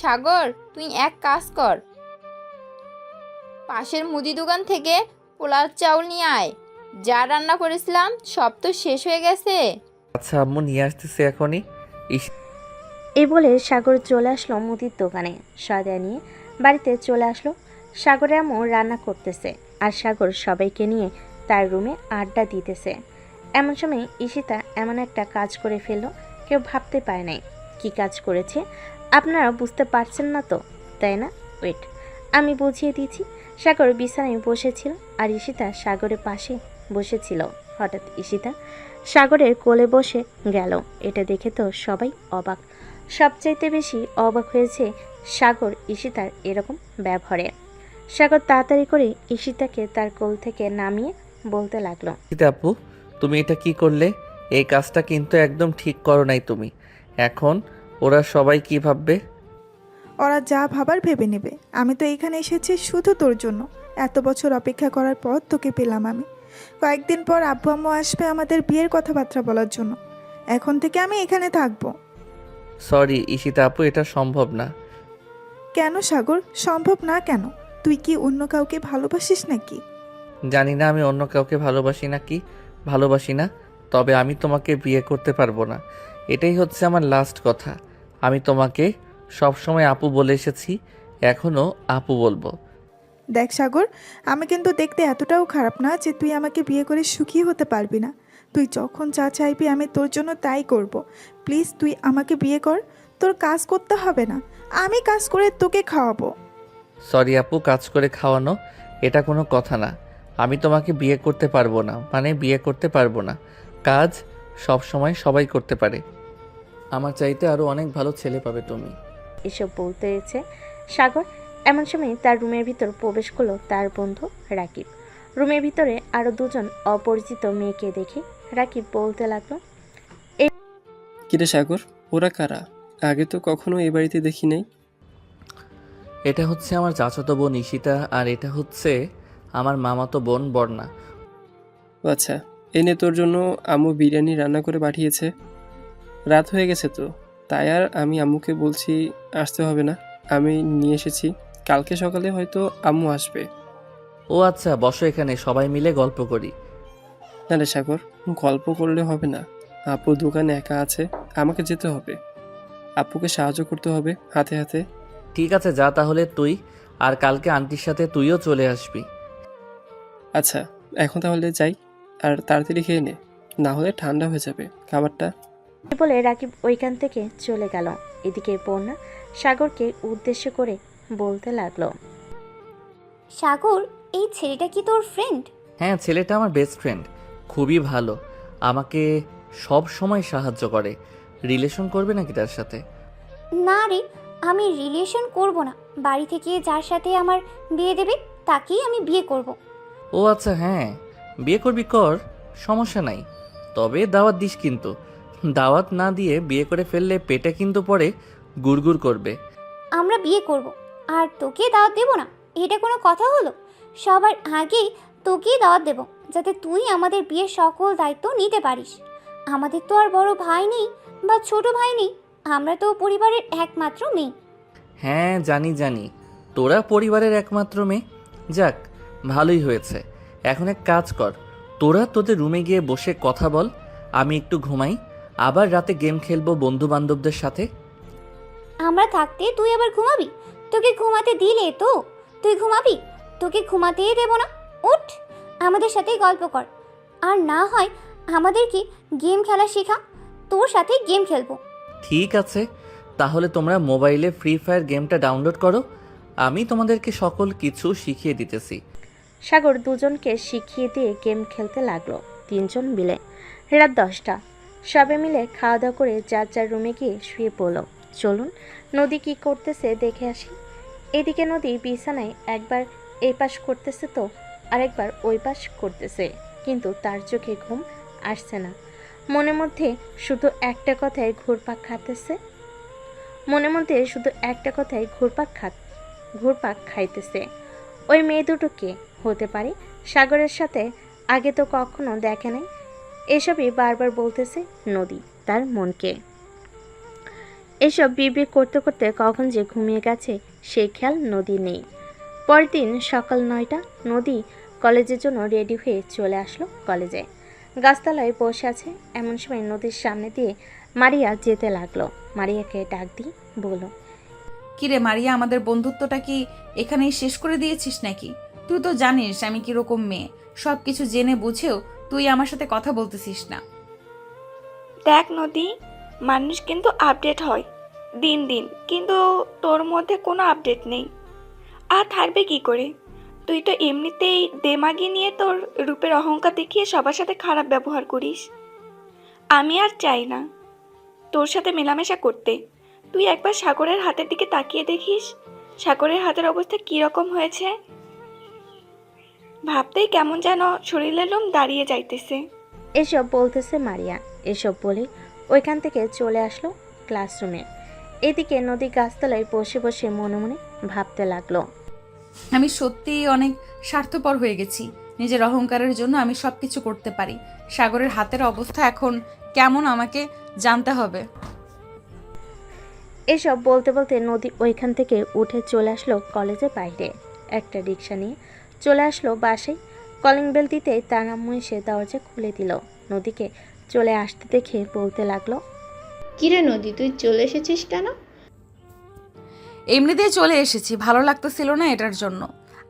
সাগর, তুই এক কাজ কর, পাশের মুদি দোকান থেকে পোলাও চাউল নিয়ে আয়। যা রান্না করেছিলাম সব তো শেষ হয়ে গেছে। আচ্ছা আম্মু, নিয়ে আসতেছি এখনই। এই বলে সাগর চলে আসলো মুদির দোকানে। সয়দা নিয়ে বাড়িতে চলে আসলো। সাগরের আম্মু রান্না করতেছে আর সাগর সবাইকে নিয়ে তার রুমে আড্ডা দিতেছে। এমন সময় ঈশিতা এমন একটা কাজ করে ফেললো, কেউ ভাবতে পারে নাই কি কাজ করেছে। আপনারা বুঝতে পারছেন না তো, তাই না? ওয়েট, আমি বুঝিয়ে দিচ্ছি। সাগর বিছানায় বসেছিল আর ঈশিতা সাগরের পাশে বসেছিল। হঠাৎ ঈশিতা সাগরের কোলে বসে গেল। এটা দেখে তো সবাই অবাক। সবচাইতে বেশি অবাক হয়েছে সাগর ঈশিতার এরকম ব্যবহারে। সাগর তাড়াতাড়ি করে ঈশিতাকে তার কোল থেকে নামিয়ে বলতে লাগলো, ঈশিতা আপু, তুমি এটা কি করলে? এই কাজটা কিন্তু একদম ঠিক করো নাই তুমি। এখন ওরা সবাই কি ভাববে? ওরা যা ভাবার ভেবে নেবে। আমি তো এখানে এসেছি শুধু তোর জন্য। এত বছর অপেক্ষা করার পর তোকে পেলাম আমি। কয়েকদিন পর আব্বু আম্মু আসবে আমাদের বিয়ের কথাবার্তা বলার জন্য। এখন থেকে আমি এখানে থাকবো। সরি ঈশিতা আপু, এটা সম্ভব না। কেন সাগর, সম্ভব না কেন? তুই কি অন্য কাউকে ভালোবাসিস নাকি? জানি না আমি অন্য কাউকে ভালোবাসি না, তবে আমি তোমাকে বিয়ে করতে পারবো না। এটাই হচ্ছে আমার লাস্ট কথা। আমি তোমাকে সবসময় আপু বলে এসেছি, এখনও আপু বলবো। দেখ সাগর, আমি কিন্তু দেখতে এতটাও খারাপ না যে তুই আমাকে বিয়ে করে সুখী হতে পারবি না। তুই যখন যা চাইবি আমি তোর জন্য তাই করব। প্লিজ তুই আমাকে বিয়ে কর। তোর কাজ করতে হবে না, আমি কাজ করে তোকে খাওয়াবো। সরি আপু, কাজ করে খাওয়ানো এটা কোনো কথা না। আমি তোমাকে বিয়ে করতে পারবো না, মানে বিয়ে করতে পারবো না। কাজ সব সময় সবাই করতে পারে। আমার চাইতে আরও অনেক ভালো ছেলে পাবে তুমি। এসব বলতে হয়েছে সাগর। এমন সময় তার রুমের ভিতর প্রবেশ করলো তার বন্ধু রাকিব। রুমের ভিতরে আরো দুজন অপরিচিত মেয়েকে দেখে রাকিব বলতে লাগলো, কিরে সাগর, ওরা কারা? আগে তো কখনো এই বাড়িতে দেখি নাই। এটা হচ্ছে আমার চাচাতো বোন ঈশিতা, আর এটা হচ্ছে আমার মামাতো বোন বর্ণা। আচ্ছা, এনে তোর জন্য আম্মু বিরিয়ানি রান্না করে পাঠিয়েছে। রাত হয়ে গেছে তো, তাই আর আমি আম্মুকে বলছি আসতে হবে না, আমি নিয়ে এসেছি। কালকে সকালে হয়তো আম্মু আসবে। ও আচ্ছা, বসো এখানে, সবাই মিলে গল্প করি। না রে সাগর, গল্প করলে হবে না। আপু দোকানে একা আছে, আমাকে যেতে হবে। আপুকে সাহায্য করতে হবে হাতে হাতে। ঠিক আছে, যা তাহলে তুই, আর কালকে আন্টির সাথে তুইও চলে আসবি। আচ্ছা, এখন তাহলে যাই, আর তাড়াতাড়ি খেয়ে নে, না হলে ঠান্ডা হয়ে যাবে খাবারটা। বলে রাকিব ওইখান থেকে চলে গেল। এদিকে বন্যা সাগরকে উদ্দেশ্য করে বলতে লাগলো, সাগর, এই ছেলেটা কি তোর ফ্রেন্ড? হ্যাঁ, ছেলেটা আমার বেস্ট ফ্রেন্ড, খুবই ভালো, আমাকে সব সময় সাহায্য করে। রিলেশন করবে নাকি তার সাথে? না রে, আমি রিলেশন করব না, বাড়ি থেকে যার সাথে আমার বিয়ে দেবে তাকেই আমি বিয়ে করব। ও আচ্ছা, হ্যাঁ, বিয়ে করবি কর, সমস্যা নাই। তবে দাওয়াত দিস কিন্তু। দাওয়াত না দিয়ে বিয়ে করে ফেললে পেটে কিন্তু পরে গুড়গুড় করবে। আমরা বিয়ে করব আর তোকে দাওয়াত দেব না, এটা কোনো কথা হলো? সবার আগেই তোকেই দাওয়াত দেব, যাতে তুই আমাদের বিয়ের সকল দায়িত্ব নিতে পারিস। আমাদের তো আর বড় ভাই নেই বা ছোট ভাই নেই, আমরা তো পরিবারের একমাত্র মেয়ে। হ্যাঁ, জানি জানি, তোরা পরিবারের একমাত্র মেয়ে। যাক, ভালোই হয়েছে। এখন এক কাজ কর, তোরা তোদের রুমে গিয়ে বসে কথা বল, আমি একটু ঘুমাই, আবার রাতে গেম খেলবো বন্ধু বান্ধবদের সাথে। আমরা থাকতে তুই আবার ঘুমাবি? তোকে ঘুমাতে দিলে তো তুই ঘুমাবি? তোকে ঘুমাতেই দেব না। উঠ, আমাদের সাথেই গল্প কর, আর না হয় আমাদেরকে গেম খেলা শেখা, তোর সাথে গেম খেলবো। ঠিক আছে, তাহলে তোমরা মোবাইলে ফ্রি ফায়ার গেমটা ডাউনলোড করো, আমি তোমাদেরকে সকল কিছু শিখিয়ে দিতেছি। সাগর দুজনকে শিখিয়ে দিয়ে গেম খেলতে লাগলো, তিনজন মিলে। রাত 10টা, সবে মিলে খাওয়া দাওয়া করে যার যার রুমে গিয়ে শুয়ে পড়লো। চলুন নদী কি করতেছে দেখে আসি। এদিকে নদী বিছানায় একবার এই পাশ করতেছে তো আরেকবার ওই পাশ করতেছে, কিন্তু তার চোখে ঘুম আসছে না। মনের মধ্যে শুধু একটা কথায় ঘুরপাক খাইতেছে, ঘুরপাক খাইতেছে। ওই মেয়ে দুটো কে হতে পারে? সাগরের সাথে আগে তো কখনো দেখে নাই। এসবই বারবার বলতেছে নদী তার মনকে। এসব বিড়বিড় করতে করতে কখন যে ঘুমিয়ে গেছে সেই খেয়াল নদী নেই। পরের দিন সকাল 9টা, নদী কলেজের জন্য রেডি হয়ে চলে আসলো কলেজে। গাছতলায় বসে আছে, এমন সময় নদীর সামনে দিয়ে মারিয়া যেতে লাগলো। মারিয়াকে ডাক দিয়ে বলল, কিরে মারিয়া, আমাদের বন্ধুত্বটা কি এখানেই শেষ করে দিয়েছিস নাকি? তুই তো জানিস আমি কিরকম মেয়ে, সব কিছু জেনে বুঝেও তুই আমার সাথে কথা বলতেছিস না। দেখ নদী, মানুষ কিন্তু আপডেট হয় দিন দিন, কিন্তু তোর মধ্যে কোনো আপডেট নেই। আর থাকবে কি করে? তুই তো এমনিতেই দেমাগি নিয়ে তোর রূপের অহংকার দেখিয়ে সবার সাথে খারাপ ব্যবহার করিস। আমি আর চাই না তোর সাথে মেলামেশা করতে। তুই একবার সাগরের হাতের দিকে তাকিয়ে দেখিস, সাগরের হাতের অবস্থা কীরকম হয়েছে। ভাবতেই কেমন যেন শরীরের লোম দাঁড়িয়ে যাইতেছে। এসব বলতেছে মারিয়া। এসব বলে ওইখান থেকে চলে আসলো ক্লাসরুমে। এদিকে নদী গাছতলায় বসে বসে মনে মনে ভাবতে লাগলো, আমি সত্যিই অনেক স্বার্থপর হয়ে গেছি। নিজের অহংকারের জন্য আমি সব কিছু করতে পারি। সাগরের হাতের অবস্থা এখন কেমন আমাকে জানতে হবে। এসব বলতে বলতে নদী ওইখান থেকে উঠে চলে আসলো কলেজের বাইরে। একটা রিক্সা নিয়ে চলে আসলো বাসায়। কলিং বেল দিতেই তার আম্মু এসে দরজা খুলে দিল। নদীকে চলে আসতে দেখে বলতে লাগলো, কিরে নদী, তুই চলে এসেছিস কেন? এমনিতেই চলে এসেছি, ভালো লাগতেছিল না এটার জন্য।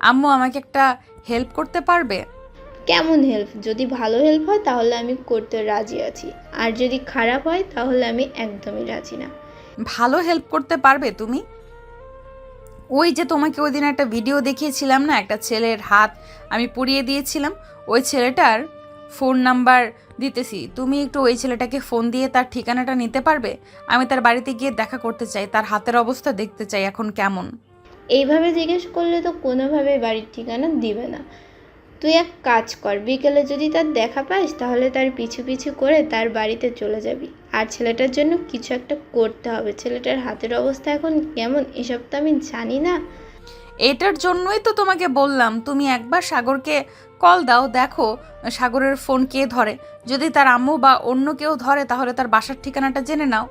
আম্মু আমাকে একটা হেল্প করতে পারবে? কেমন হেল্প? যদি ভালো হেল্প হয় তাহলে আমি করতে রাজি আছি, আর যদি খারাপ হয় তাহলে আমি একদমই রাজি না। ভালো হেল্প করতে পারবে তুমি? ওই যে তোমাকে ওই দিন একটা ভিডিও দেখিয়েছিলাম না, একটা ছেলের হাত আমি পুড়িয়ে দিয়েছিলাম, ওই ছেলেটার ফোন নাম্বার দিতেছি। তুমি একটু ওই ছেলেটাকে ফোন দিয়ে তার ঠিকানাটা নিতে পারবে? আমি তার বাড়িতে গিয়ে দেখা করতে চাই, তার হাতের অবস্থা দেখতে চাই এখন কেমন। এইভাবে জিজ্ঞেস করলে তো কোনোভাবে বাড়ির ঠিকানা দিবে না। তুই এক কাজ কর, বিকেলে যদি তার দেখা পাস তাহলে তার পিছু পিছু করে তার বাড়িতে চলে যাবি। আর ছেলেটার জন্য কিছু একটা করতে হবে। ছেলেটার হাতের অবস্থা এখন কেমন এসব তো আমি জানি না। এটার জন্যই তো তোমাকে বললাম তুমি একবার সাগরকে কল দাও, দেখো সাগরের ফোন কে ধরে। যদি তার আম্মু বা অন্য কেউ ধরে তাহলে তার বাসার ঠিকানাটা জেনে নাও।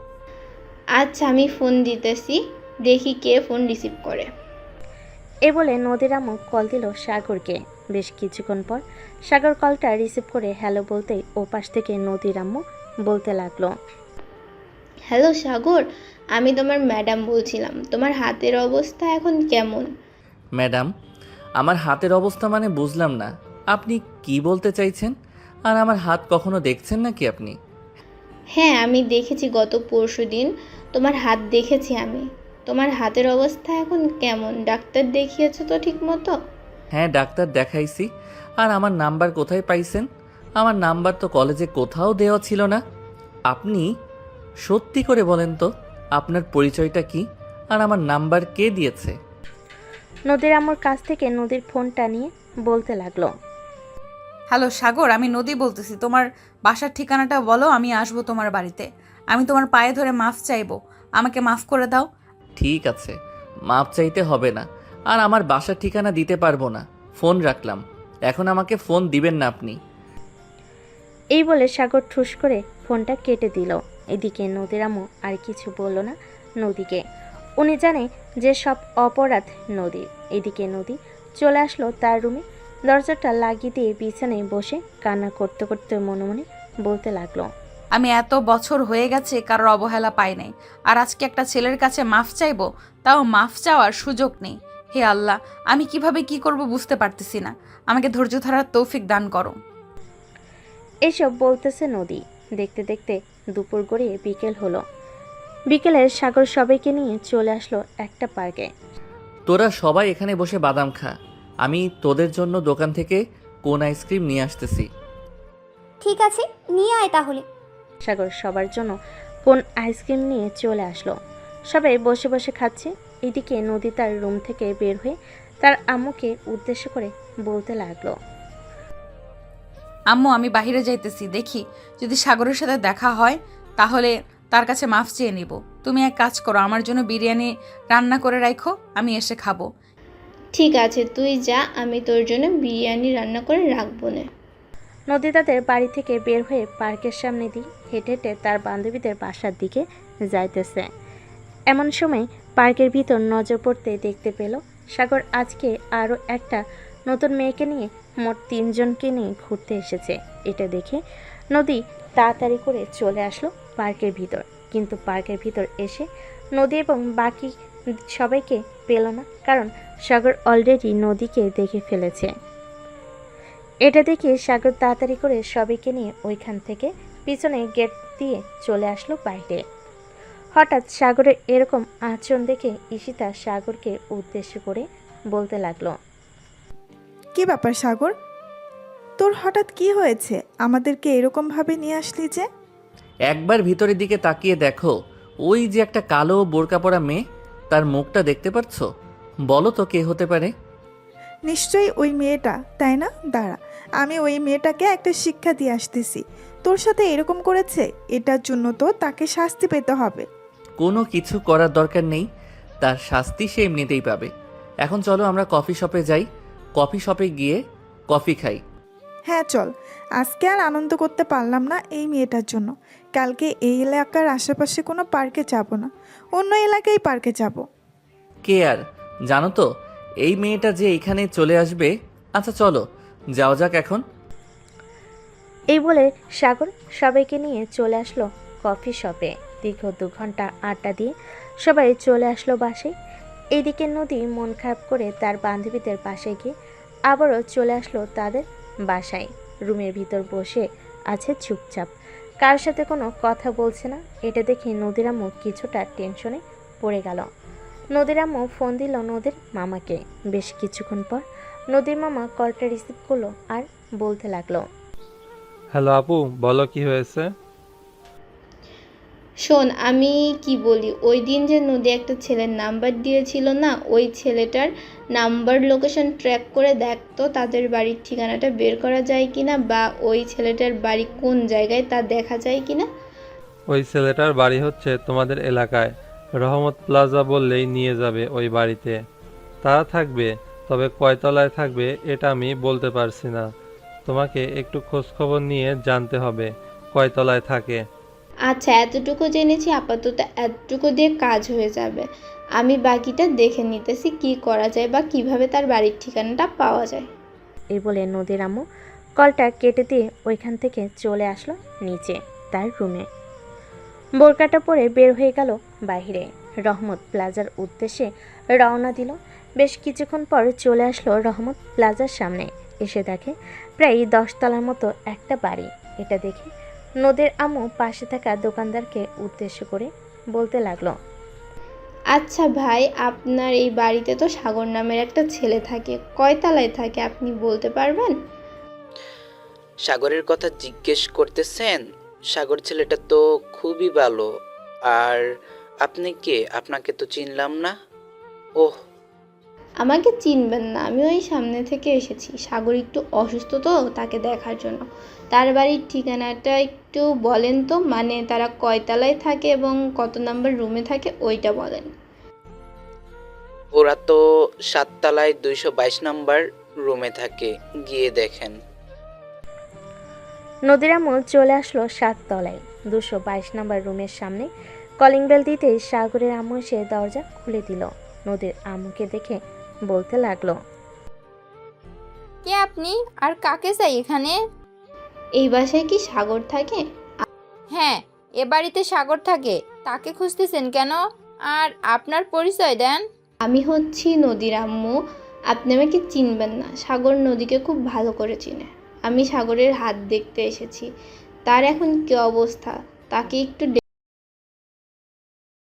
আচ্ছা, আমি ফোন দিতেছি, দেখি কে ফোন রিসিভ করে। এ বলে নদীর আম্মু কল দিল সাগরকে। বেশ কিছুক্ষণ পর সাগর কলটা রিসিভ করে হ্যালো বলতেই ওপাশ থেকে নদীর আম্মু বলতে লাগলো, হ্যালো সাগর, আমি তোমার ম্যাডাম বলছিলাম, তোমার হাতের অবস্থা এখন কেমন? ম্যাডাম, আমার হাতের অবস্থা মানে বুঝলাম না, আপনি কি বলতে চাইছেন? আর আমার হাত কখনো দেখছেন নাকি আপনি? হ্যাঁ, আমি দেখেছি, গত পরশুদিন তোমার হাত দেখেছি আমি। তোমার হাতের অবস্থা এখন কেমন? ডাক্তার দেখিয়েছো তো ঠিক মতো? হ্যাঁ, ডাক্তার দেখাইছি। আর আমার নাম্বার কোথায় পাইছেন? আমার নাম্বার তো কলেজে কোথাও দেওয়া ছিল না। আপনি সত্যি করে বলেন তো, আপনার পরিচয়টা কি? আর আমার নাম্বার কে দিয়েছে? নদীর আম্মুর কাছ থেকে নদীর ফোনটা নিয়ে বলতে লাগলো। হ্যালো সাগর, আমি নদী বলতেছি। তোমার বাসার ঠিকানাটা বলো, আমি আসবো তোমার বাড়িতে। আমি তোমার পায়ে ধরে মাফ চাইবো, আমাকে মাফ করে দাও। ঠিক আছে, মাপ চাইতে হবে না, আর আমার বাসার ঠিকানা দিতে পারবো না। ফোন রাখলাম, এখন আমাকে ফোন দিবেন না আপনি। এই বলে সাগর ঠুস করে ফোনটা কেটে দিল। এদিকে নদীর আম্মু আর কিছু বলল না নদীকে। উনি জানে যে সব অপরাধ নদীর। এদিকে নদী চলে আসলো তার রুমে, দরজাটা লাগিয়ে দিয়ে বিছানায় বসে কান্না করতে করতে মনে মনে বলতে লাগলো। আমি এত বছর হয়ে গেছে কারোর অবহেলা পাই নাই, আর আজকে একটা ছেলের কাছে মাফ চাইবো, তাও মাফ চাওয়ার সুযোগ নেই। হে আল্লাহ, আমি কিভাবে কি করব বুঝতে পারতেছি না। আমাকে ধৈর্য ধরার তৌফিক দান করো। এসব বলতেছে নদী। দেখতে দেখতে দুপুর গড়িয়ে বিকেল হলো। বিকেলে সাগর সবাইকে নিয়ে চলে আসলো একটা পার্কে। তোরা সবাই এখানে বসে বাদাম খা, আমি তোদের জন্য দোকান থেকে কোন আইসক্রিম নিয়ে আসতেছি। ঠিক আছে, নিয়ে আয় তাহলে। সাগর সবার জন্য কোন আইসক্রিম নিয়ে চলে আসলো। সবাই বসে বসে খাচ্ছে। এদিকে নদী তার রুম থেকে বের হয়ে তার আম্মুকে উদ্দেশ্য করে বলতে লাগলো। আম্মু, আমি বাইরে যাইতেছি, দেখি যদি সাগরের সাথে দেখা হয় তাহলে তার কাছে মাফ চেয়ে নিব। তুমি এক কাজ করো, আমার জন্য বিরিয়ানি রান্না করে রাখো, আমি এসে খাবো। ঠিক আছে, তুই যা, আমি তোর জন্য বিরিয়ানি রান্না করে রাখবো না। নদী তাদের বাড়ি থেকে বের হয়ে পার্কের সামনে দিয়ে হেঁটে হেঁটে তার বান্ধবীদের বাসার দিকে যাইতেছে। এমন সময় পার্কের ভিতর নজর পড়তে দেখতে পেল সাগর আজকে আরও একটা নতুন মেয়েকে নিয়ে মোট 3 জনকে নিয়ে ঘুরতে এসেছে। এটা দেখে নদী তাড়াতাড়ি করে চলে আসলো পার্কের ভিতর। কিন্তু পার্কের ভিতর এসে নদী এবং বাকি সবাইকে পেল না, কারণ সাগর অলরেডি নদীকে দেখে ফেলেছে। এটা দেখে সাগর তাড়াতাড়ি করে সবাইকে নিয়ে ওইখান থেকে পিছনে গেট দিয়ে চলে আসলো বাইরে। হঠাৎ সাগরের এরকম আচরণ দেখে ঈশিতা সাগরকে উদ্দেশ্য করে বলতে লাগলো। কি ব্যাপার সাগর, তোর হঠাৎ কি হয়েছে? আমাদেরকে এরকম ভাবে নিয়ে আসলি যে? একবার ভিতরের দিকে তাকিয়ে দেখো, ওই যে একটা কালো বোরকা পরা মেয়ে, তার মুখটা দেখতে পাচ্ছ? বলো তো কে হতে পারে? নিশ্চয়ই ওই মেয়েটা, তাই না? দাঁড়া, আমি ওই মেয়েটাকে একটা শিক্ষা দিয়ে আসতেছি। তোর সাথে এরকম করেছে, এটার জন্য তো তাকে শাস্তি পেতে হবে। কোনো কিছু করার দরকার নেই, তার শাস্তি সে এমনিতেই পাবে। এখন চলো আমরা কফি শপে যাই, কফি শপে গিয়ে কফি খাই। হ্যাঁ চল, আজকে আর আনন্দ করতে পারলাম না এই মেয়েটার জন্য। কালকে এই এলাকার আশেপাশে কোনো পার্কে যাব না, অন্য এলাকায় পার্কে যাব। কে আর জানো তো এই মেয়েটা যে এখানে চলে আসবে। আচ্ছা চলো যাওয়া যাক এখন। এই বলে সাগর সবাইকে নিয়ে চলে আসলো কফি শপে। দীর্ঘ 2 ঘন্টা আড্ডা দিয়ে সবাই চলে আসলো বাসায়। এইদিকে নদী মন খারাপ করে তার বান্ধবীদের বাসায় গিয়ে আবারও চলে আসলো তাদের বাসায়। রুমের ভিতর বসে আছে চুপচাপ, কার সাথে কোনো কথা বলছে না। এটা দেখে নদীর আম্মু কিছুটা টেনশনে পড়ে গেল। নদীর আম্মু ফোন দিল নদীর মামাকে। বেশ কিছুক্ষণ পর নদীর মামা কলটা রিসিভ করলো আর বলতে লাগলো। হ্যালো আপু, বলো কি হয়েছে? শোন, আমি কি বলি, ওই দিন যে নদী একটা ছেলের নাম্বার দিয়েছিল না, ওই ছেলেটার নাম্বার লোকেশন ট্র্যাক করে দেখ তো তাদের বাড়ির ঠিকানাটা বের করা যায় কিনা, বা ওই ছেলেটার বাড়ি কোন জায়গায় তা দেখা যায় কিনা। ওই ছেলেটার বাড়ি হচ্ছে তোমাদের এলাকায়, রহমত প্লাজা বললেই নিয়ে যাবে ওই বাড়িতে। তারা থাকবে, তবে কয়তলায় থাকবে এটা আমি বলতে পারছি না। তোমাকে একটু খোঁজখবর নিয়ে জানতে হবে কয়তলায় থাকে। আচ্ছা, এতটুকু জেনেছি, আপাতত এতটুকু দিয়ে কাজ হয়ে যাবে। আমি বাকিটা দেখে নিতেছি কি করা যায় বা কিভাবে তার বাড়ির ঠিকানাটা পাওয়া যায়। এই বলে নদীর আম্মু কলটা কেটে দিয়ে ওইখান থেকে চলে আসলো নিচে তার রুমে। বোরকাটা পরে বের হয়ে গেল বাইরে। রহমত প্লাজার উদ্দেশ্যে রওনা দিল। বেশ কিছুক্ষণ পর চলে আসলো রহমত প্লাজার সামনে। এসে দেখে প্রায় 10 তলার মতো একটা বাড়ি। এটা দেখে নদীর আম্মু পাশে থাকা দোকানদারকে উদ্দেশ্য করে বলতে লাগলো। আচ্ছা ভাই, আপনার এই বাড়িতে তো সাগর নামের একটা ছেলে থাকে, কয়তলায় থাকে আপনি বলতে পারবেন? সাগরের কথা জিজ্ঞেস করতেছেন? সাগর ছেলেটা তো খুবই ভালো, আর আপনি কে? আপনাকে তো চিনলাম না। ওহ, আমাকে চিনবেন না, আমি ওই সামনে থেকে এসেছি। সাগর একটু অসুস্থ তো, তাকে দেখার জন্য। তার বাড়ির ঠিকানাটা একটু বলেন তো, মানে তারা কয়তলায় থাকে এবং কত নাম্বার রুমে থাকে ওইটা বলেন। ওরা তো 7 তলায় 222 নম্বর রুমে থাকে, গিয়ে দেখেন। নদীর আম্মু চলে আসলো 7 তলায় 222 নাম্বার রুমের সামনে। কলিং বেল দিতেই সাগরের আম্মু এসে দরজা খুলে দিল। নদীর আম্মুকে দেখে বলতে লাগলো, কে আপনি আর কাকে চাই এখানে? এই বাসায় কি সাগর থাকে? হ্যাঁ, এ বাড়িতে সাগর থাকে। তাকে খুঁজতেছেন কেন? আর আপনার পরিচয় দেন। আমি হচ্ছি নদীর আম্মু। আপনি আমাকে চিনবেন না, সাগর নদীকে খুব ভালো করে চিনে। আমি সাগরের হাত দেখতে এসেছি, তার এখন কী অবস্থা তাকে একটু